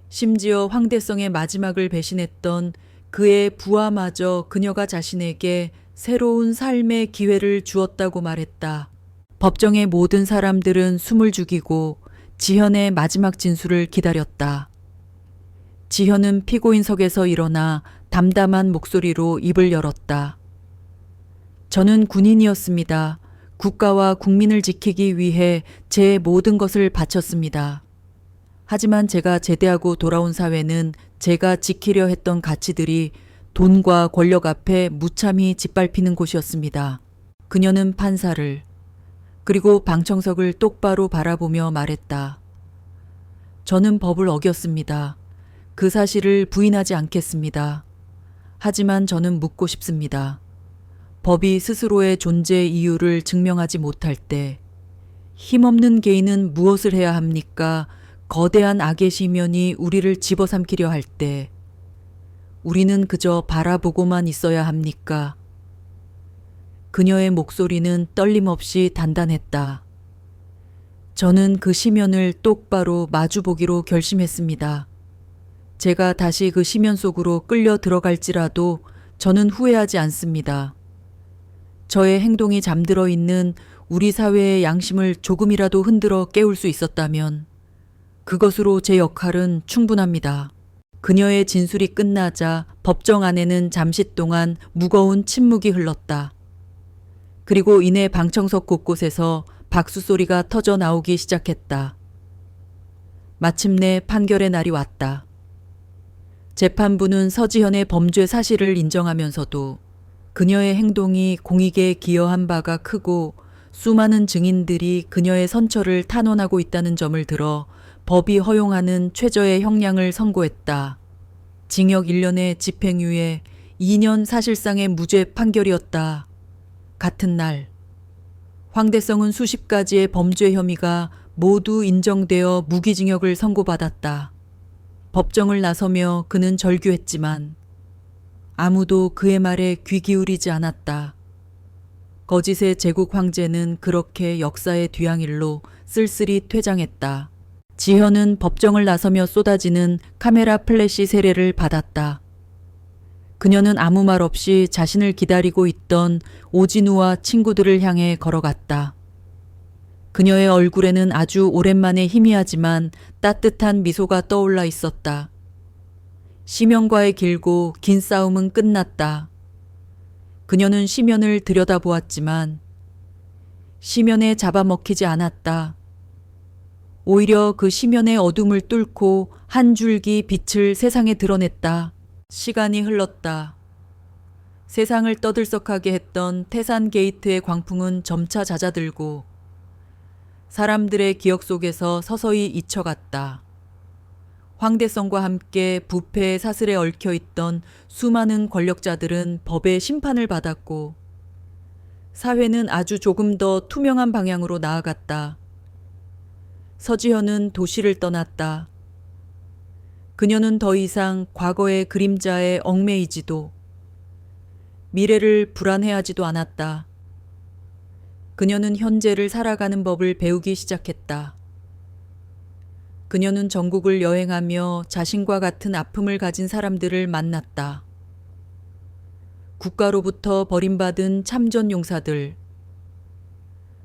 심지어 황대성의 마지막을 배신했던 그의 부하마저 그녀가 자신에게 새로운 삶의 기회를 주었다고 말했다. 법정의 모든 사람들은 숨을 죽이고 지현의 마지막 진술을 기다렸다. 지현은 피고인석에서 일어나 담담한 목소리로 입을 열었다. 저는 군인이었습니다. 국가와 국민을 지키기 위해 제 모든 것을 바쳤습니다. 하지만 제가 제대하고 돌아온 사회는 제가 지키려 했던 가치들이 돈과 권력 앞에 무참히 짓밟히는 곳이었습니다. 그녀는 판사를 그리고 방청석을 똑바로 바라보며 말했다. 저는 법을 어겼습니다. 그 사실을 부인하지 않겠습니다. 하지만 저는 묻고 싶습니다. 법이 스스로의 존재 이유를 증명하지 못할 때 힘없는 개인은 무엇을 해야 합니까? 거대한 악의 시면이 우리를 집어삼키려 할 때 우리는 그저 바라보고만 있어야 합니까? 그녀의 목소리는 떨림없이 단단했다. 저는 그 시면을 똑바로 마주보기로 결심했습니다. 제가 다시 그 시면 속으로 끌려 들어갈지라도 저는 후회하지 않습니다. 저의 행동이 잠들어 있는 우리 사회의 양심을 조금이라도 흔들어 깨울 수 있었다면 그것으로 제 역할은 충분합니다. 그녀의 진술이 끝나자 법정 안에는 잠시 동안 무거운 침묵이 흘렀다. 그리고 이내 방청석 곳곳에서 박수 소리가 터져 나오기 시작했다. 마침내 판결의 날이 왔다. 재판부는 서지현의 범죄 사실을 인정하면서도 그녀의 행동이 공익에 기여한 바가 크고 수많은 증인들이 그녀의 선처를 탄원하고 있다는 점을 들어 법이 허용하는 최저의 형량을 선고했다. 징역 1년의 집행유예 2년 사실상의 무죄 판결이었다. 같은 날 황대성은 수십 가지의 범죄 혐의가 모두 인정되어 무기징역을 선고받았다. 법정을 나서며 그는 절규했지만 아무도 그의 말에 귀 기울이지 않았다. 거짓의 제국 황제는 그렇게 역사의 뒤향일로 쓸쓸히 퇴장했다. 지현은 법정을 나서며 쏟아지는 카메라 플래시 세례를 받았다. 그녀는 아무 말 없이 자신을 기다리고 있던 오진우와 친구들을 향해 걸어갔다. 그녀의 얼굴에는 아주 오랜만에 희미하지만 따뜻한 미소가 떠올라 있었다. 시면과의 길고 긴 싸움은 끝났다. 그녀는 시면을 들여다보았지만 시면에 잡아먹히지 않았다. 오히려 그 시면의 어둠을 뚫고 한 줄기 빛을 세상에 드러냈다. 시간이 흘렀다. 세상을 떠들썩하게 했던 태산 게이트의 광풍은 점차 잦아들고 사람들의 기억 속에서 서서히 잊혀갔다. 황대성과 함께 부패의 사슬에 얽혀 있던 수많은 권력자들은 법의 심판을 받았고 사회는 아주 조금 더 투명한 방향으로 나아갔다. 서지현은 도시를 떠났다. 그녀는 더 이상 과거의 그림자에 얽매이지도 미래를 불안해하지도 않았다. 그녀는 현재를 살아가는 법을 배우기 시작했다. 그녀는 전국을 여행하며 자신과 같은 아픔을 가진 사람들을 만났다. 국가로부터 버림받은 참전 용사들,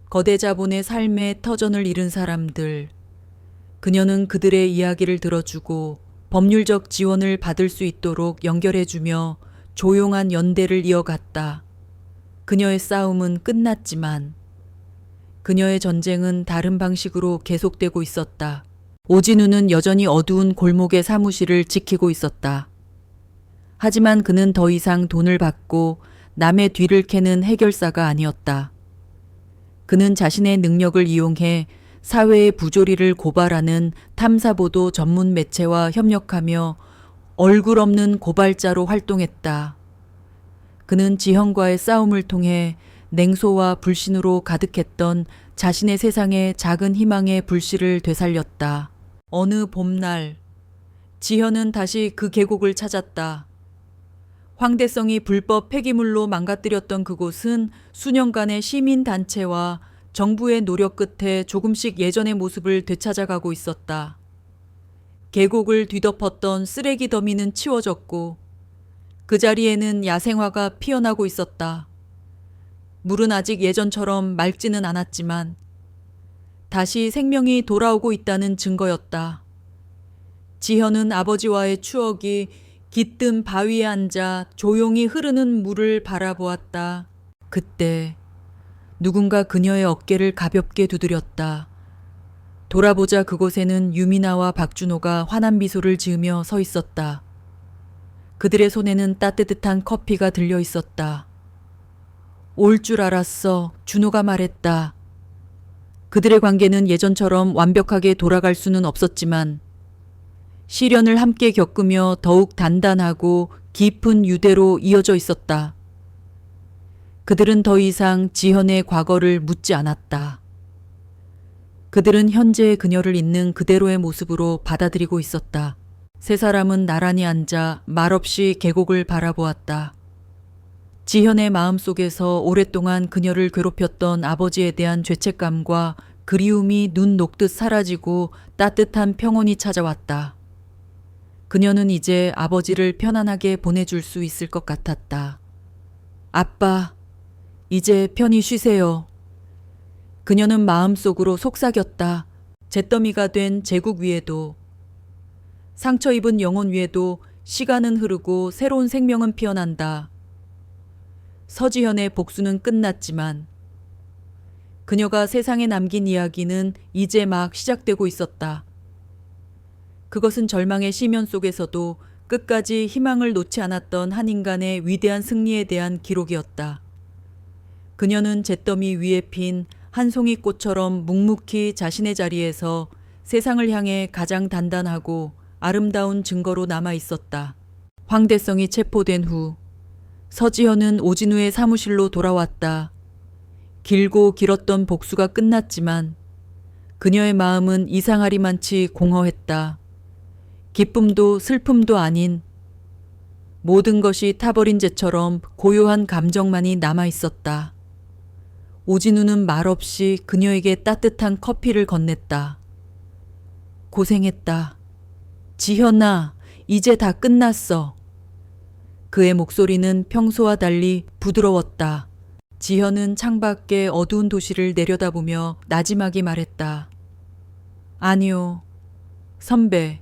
거대 자본의 삶의 터전을 잃은 사람들, 그녀는 그들의 이야기를 들어주고 법률적 지원을 받을 수 있도록 연결해주며 조용한 연대를 이어갔다. 그녀의 싸움은 끝났지만 그녀의 전쟁은 다른 방식으로 계속되고 있었다. 오진우는 여전히 어두운 골목의 사무실을 지키고 있었다. 하지만 그는 더 이상 돈을 받고 남의 뒤를 캐는 해결사가 아니었다. 그는 자신의 능력을 이용해 사회의 부조리를 고발하는 탐사보도 전문 매체와 협력하며 얼굴 없는 고발자로 활동했다. 그는 지형과의 싸움을 통해 냉소와 불신으로 가득했던 자신의 세상의 작은 희망의 불씨를 되살렸다. 어느 봄날, 지현은 다시 그 계곡을 찾았다. 황대성이 불법 폐기물로 망가뜨렸던 그곳은 수년간의 시민단체와 정부의 노력 끝에 조금씩 예전의 모습을 되찾아가고 있었다. 계곡을 뒤덮었던 쓰레기 더미는 치워졌고 그 자리에는 야생화가 피어나고 있었다. 물은 아직 예전처럼 맑지는 않았지만 다시 생명이 돌아오고 있다는 증거였다. 지현은 아버지와의 추억이 깃든 바위에 앉아 조용히 흐르는 물을 바라보았다. 그때 누군가 그녀의 어깨를 가볍게 두드렸다. 돌아보자 그곳에는 유미나와 박준호가 환한 미소를 지으며 서 있었다. 그들의 손에는 따뜻한 커피가 들려 있었다. 올 줄 알았어. 준호가 말했다. 그들의 관계는 예전처럼 완벽하게 돌아갈 수는 없었지만 시련을 함께 겪으며 더욱 단단하고 깊은 유대로 이어져 있었다. 그들은 더 이상 지현의 과거를 묻지 않았다. 그들은 현재의 그녀를 있는 그대로의 모습으로 받아들이고 있었다. 세 사람은 나란히 앉아 말없이 계곡을 바라보았다. 지현의 마음속에서 오랫동안 그녀를 괴롭혔던 아버지에 대한 죄책감과 그리움이 눈 녹듯 사라지고 따뜻한 평온이 찾아왔다. 그녀는 이제 아버지를 편안하게 보내줄 수 있을 것 같았다. 아빠, 이제 편히 쉬세요. 그녀는 마음속으로 속삭였다. 잿더미가 된 제국 위에도, 상처 입은 영혼 위에도 시간은 흐르고 새로운 생명은 피어난다. 서지현의 복수는 끝났지만 그녀가 세상에 남긴 이야기는 이제 막 시작되고 있었다. 그것은 절망의 시면 속에서도 끝까지 희망을 놓지 않았던 한 인간의 위대한 승리에 대한 기록이었다. 그녀는 잿더미 위에 핀 한 송이 꽃처럼 묵묵히 자신의 자리에서 세상을 향해 가장 단단하고 아름다운 증거로 남아 있었다. 황대성이 체포된 후 서지현은 오진우의 사무실로 돌아왔다. 길고 길었던 복수가 끝났지만 그녀의 마음은 이상하리만치 공허했다. 기쁨도 슬픔도 아닌 모든 것이 타버린 재처럼 고요한 감정만이 남아 있었다. 오진우는 말없이 그녀에게 따뜻한 커피를 건넸다. 고생했다. 지현아, 이제 다 끝났어. 그의 목소리는 평소와 달리 부드러웠다. 지현은 창밖의 어두운 도시를 내려다보며 나지막이 말했다. 아니요. 선배,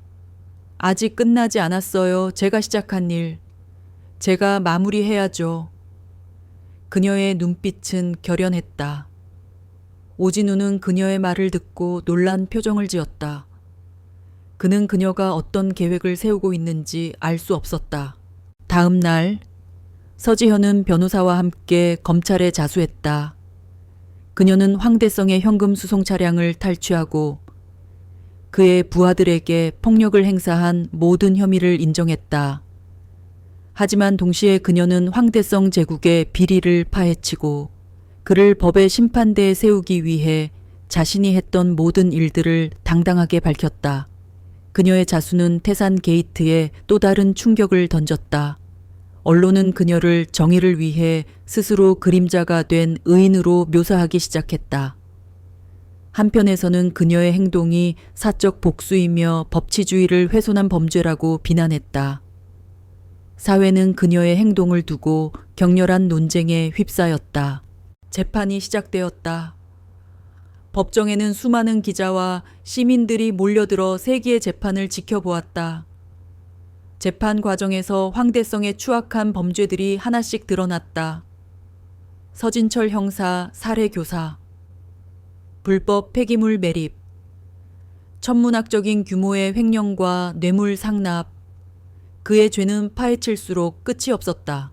아직 끝나지 않았어요. 제가 시작한 일. 제가 마무리해야죠. 그녀의 눈빛은 결연했다. 오진우는 그녀의 말을 듣고 놀란 표정을 지었다. 그는 그녀가 어떤 계획을 세우고 있는지 알 수 없었다. 다음 날 서지현은 변호사와 함께 검찰에 자수했다. 그녀는 황대성의 현금 수송 차량을 탈취하고 그의 부하들에게 폭력을 행사한 모든 혐의를 인정했다. 하지만 동시에 그녀는 황대성 제국의 비리를 파헤치고 그를 법의 심판대에 세우기 위해 자신이 했던 모든 일들을 당당하게 밝혔다. 그녀의 자수는 태산 게이트에 또 다른 충격을 던졌다. 언론은 그녀를 정의를 위해 스스로 그림자가 된 의인으로 묘사하기 시작했다. 한편에서는 그녀의 행동이 사적 복수이며 법치주의를 훼손한 범죄라고 비난했다. 사회는 그녀의 행동을 두고 격렬한 논쟁에 휩싸였다. 재판이 시작되었다. 법정에는 수많은 기자와 시민들이 몰려들어 세기의 재판을 지켜보았다. 재판 과정에서 황대성의 추악한 범죄들이 하나씩 드러났다. 서진철 형사 살해 교사, 불법 폐기물 매립, 천문학적인 규모의 횡령과 뇌물 상납, 그의 죄는 파헤칠수록 끝이 없었다.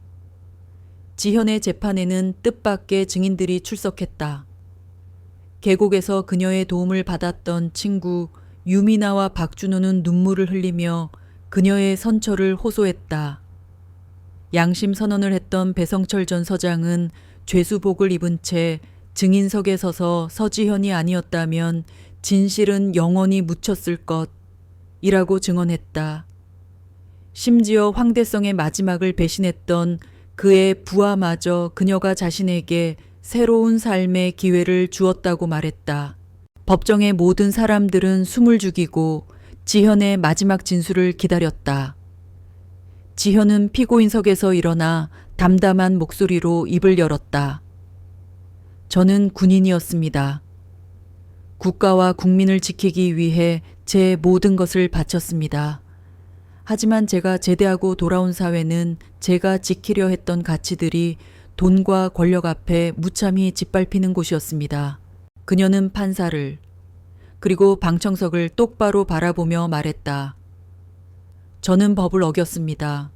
지현의 재판에는 뜻밖의 증인들이 출석했다. 계곡에서 그녀의 도움을 받았던 친구 유미나와 박준호는 눈물을 흘리며 그녀의 선처를 호소했다. 양심 선언을 했던 배성철 전 서장은 죄수복을 입은 채 증인석에 서서 서지현이 아니었다면 진실은 영원히 묻혔을 것이라고 증언했다. 심지어 황대성의 마지막을 배신했던 그의 부하마저 그녀가 자신에게 새로운 삶의 기회를 주었다고 말했다. 법정의 모든 사람들은 숨을 죽이고 지현의 마지막 진술을 기다렸다. 지현은 피고인석에서 일어나 담담한 목소리로 입을 열었다. 저는 군인이었습니다. 국가와 국민을 지키기 위해 제 모든 것을 바쳤습니다. 하지만 제가 제대하고 돌아온 사회는 제가 지키려 했던 가치들이 돈과 권력 앞에 무참히 짓밟히는 곳이었습니다. 그녀는 판사를 그리고 방청석을 똑바로 바라보며 말했다. 저는 법을 어겼습니다.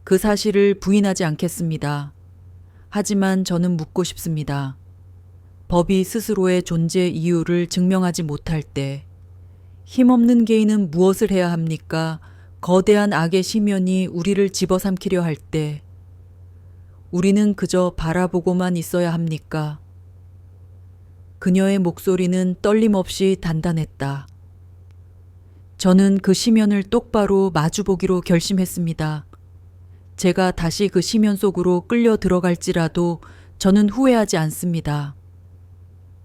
그 사실을 부인하지 않겠습니다. 하지만 저는 묻고 싶습니다. 법이 스스로의 존재 이유를 증명하지 못할 때 힘없는 개인은 무엇을 해야 합니까? 거대한 악의 심연이 우리를 집어삼키려 할 때 우리는 그저 바라보고만 있어야 합니까? 그녀의 목소리는 떨림없이 단단했다. 저는 그 심연을 똑바로 마주보기로 결심했습니다. 제가 다시 그 심연 속으로 끌려 들어갈지라도 저는 후회하지 않습니다.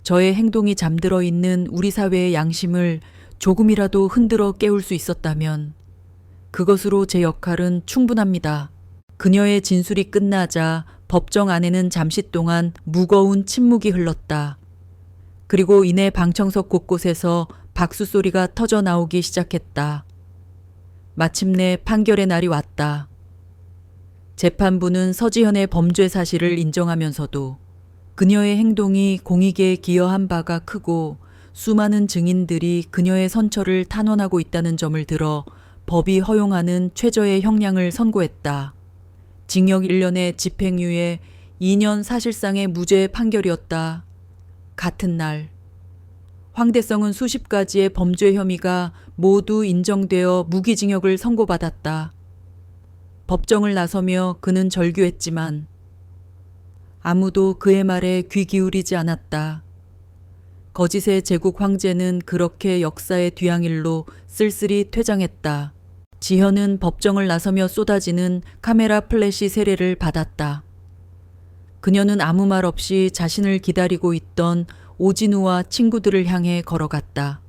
저의 행동이 잠들어 있는 우리 사회의 양심을 조금이라도 흔들어 깨울 수 있었다면 그것으로 제 역할은 충분합니다. 그녀의 진술이 끝나자 법정 안에는 잠시 동안 무거운 침묵이 흘렀다. 그리고 이내 방청석 곳곳에서 박수 소리가 터져 나오기 시작했다. 마침내 판결의 날이 왔다. 재판부는 서지현의 범죄 사실을 인정하면서도 그녀의 행동이 공익에 기여한 바가 크고 수많은 증인들이 그녀의 선처를 탄원하고 있다는 점을 들어 법이 허용하는 최저의 형량을 선고했다. 징역 1년의 집행유예 2년 사실상의 무죄 판결이었다. 같은 날 황대성은 수십 가지의 범죄 혐의가 모두 인정되어 무기징역을 선고받았다. 법정을 나서며 그는 절규했지만 아무도 그의 말에 귀 기울이지 않았다. 거짓의 제국 황제는 그렇게 역사의 뒤향일로 쓸쓸히 퇴장했다. 지현은 법정을 나서며 쏟아지는 카메라 플래시 세례를 받았다. 그녀는 아무 말 없이 자신을 기다리고 있던 오진우와 친구들을 향해 걸어갔다.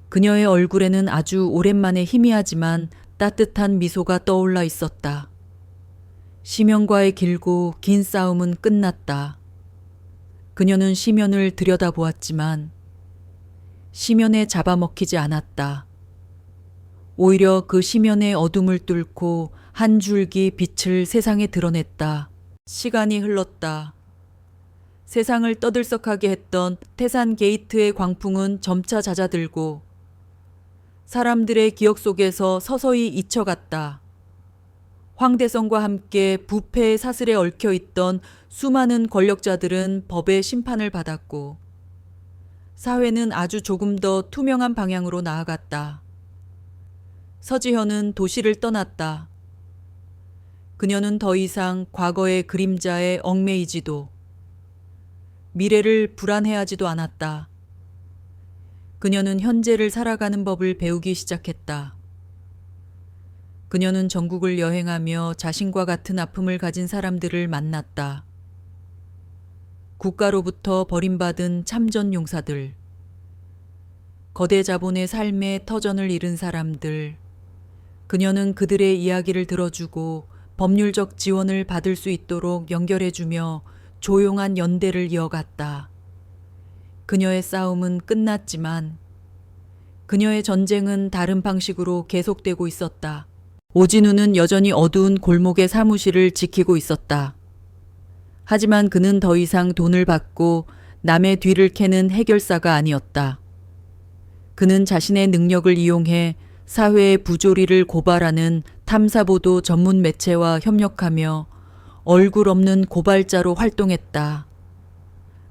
그녀의 얼굴에는 아주 오랜만에 희미하지만 따뜻한 미소가 떠올라 있었다. 심연과의 길고 긴 싸움은 끝났다. 그녀는 심연을 들여다보았지만 심연에 잡아먹히지 않았다. 오히려 그 심연의 어둠을 뚫고 한 줄기 빛을 세상에 드러냈다. 시간이 흘렀다. 세상을 떠들썩하게 했던 태산 게이트의 광풍은 점차 잦아들고 사람들의 기억 속에서 서서히 잊혀갔다. 황대성과 함께 부패의 사슬에 얽혀있던 수많은 권력자들은 법의 심판을 받았고 사회는 아주 조금 더 투명한 방향으로 나아갔다. 서지현은 도시를 떠났다. 그녀는 더 이상 과거의 그림자에 얽매이지도 미래를 불안해하지도 않았다. 그녀는 현재를 살아가는 법을 배우기 시작했다. 그녀는 전국을 여행하며 자신과 같은 아픔을 가진 사람들을 만났다. 국가로부터 버림받은 참전 용사들, 거대 자본의 삶의 터전을 잃은 사람들, 그녀는 그들의 이야기를 들어주고 법률적 지원을 받을 수 있도록 연결해주며 조용한 연대를 이어갔다. 그녀의 싸움은 끝났지만 그녀의 전쟁은 다른 방식으로 계속되고 있었다. 오진우는 여전히 어두운 골목의 사무실을 지키고 있었다. 하지만 그는 더 이상 돈을 받고 남의 뒤를 캐는 해결사가 아니었다. 그는 자신의 능력을 이용해 사회의 부조리를 고발하는 탐사보도 전문 매체와 협력하며 얼굴 없는 고발자로 활동했다.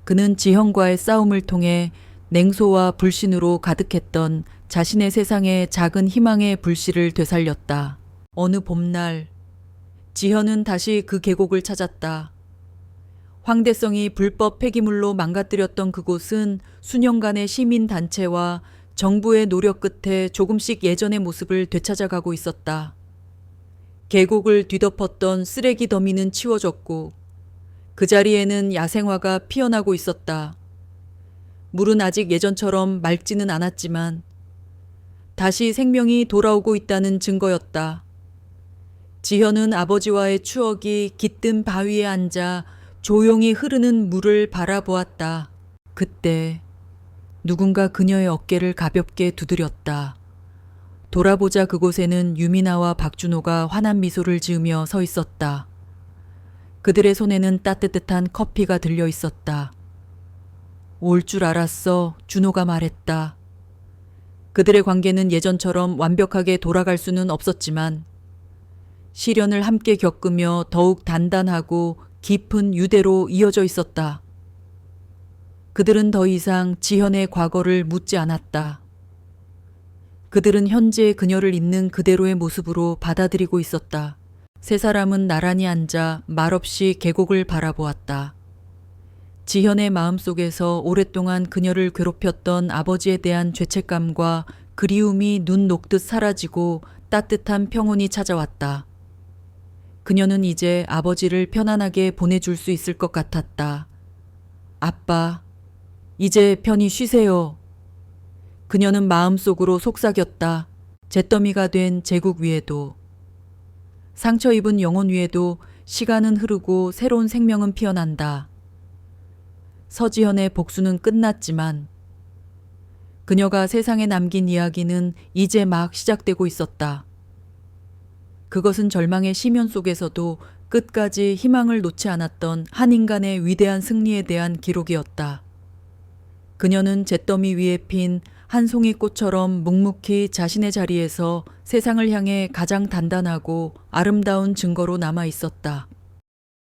그는 지형과의 싸움을 통해 냉소와 불신으로 가득했던 자신의 세상의 작은 희망의 불씨를 되살렸다. 어느 봄날 지현은 다시 그 계곡을 찾았다. 황대성이 불법 폐기물로 망가뜨렸던 그곳은 수년간의 시민단체와 정부의 노력 끝에 조금씩 예전의 모습을 되찾아가고 있었다. 계곡을 뒤덮었던 쓰레기 더미는 치워졌고 그 자리에는 야생화가 피어나고 있었다. 물은 아직 예전처럼 맑지는 않았지만 다시 생명이 돌아오고 있다는 증거였다. 지현은 아버지와의 추억이 깃든 바위에 앉아 조용히 흐르는 물을 바라보았다. 그때 누군가 그녀의 어깨를 가볍게 두드렸다. 돌아보자 그곳에는 유미나와 박준호가 환한 미소를 지으며 서 있었다. 그들의 손에는 따뜻한 커피가 들려 있었다. 올 줄 알았어, 준호가 말했다. 그들의 관계는 예전처럼 완벽하게 돌아갈 수는 없었지만 시련을 함께 겪으며 더욱 단단하고 깊은 유대로 이어져 있었다. 그들은 더 이상 지현의 과거를 묻지 않았다. 그들은 현재의 그녀를 있는 그대로의 모습으로 받아들이고 있었다. 세 사람은 나란히 앉아 말없이 계곡을 바라보았다. 지현의 마음속에서 오랫동안 그녀를 괴롭혔던 아버지에 대한 죄책감과 그리움이 눈 녹듯 사라지고 따뜻한 평온이 찾아왔다. 그녀는 이제 아버지를 편안하게 보내줄 수 있을 것 같았다. 아빠, 이제 편히 쉬세요. 그녀는 마음속으로 속삭였다. 잿더미가 된 제국 위에도, 상처 입은 영혼 위에도 시간은 흐르고 새로운 생명은 피어난다. 서지현의 복수는 끝났지만 그녀가 세상에 남긴 이야기는 이제 막 시작되고 있었다. 그것은 절망의 심연 속에서도 끝까지 희망을 놓지 않았던 한 인간의 위대한 승리에 대한 기록이었다. 그녀는 잿더미 위에 핀 한 송이 꽃처럼 묵묵히 자신의 자리에서 세상을 향해 가장 단단하고 아름다운 증거로 남아 있었다.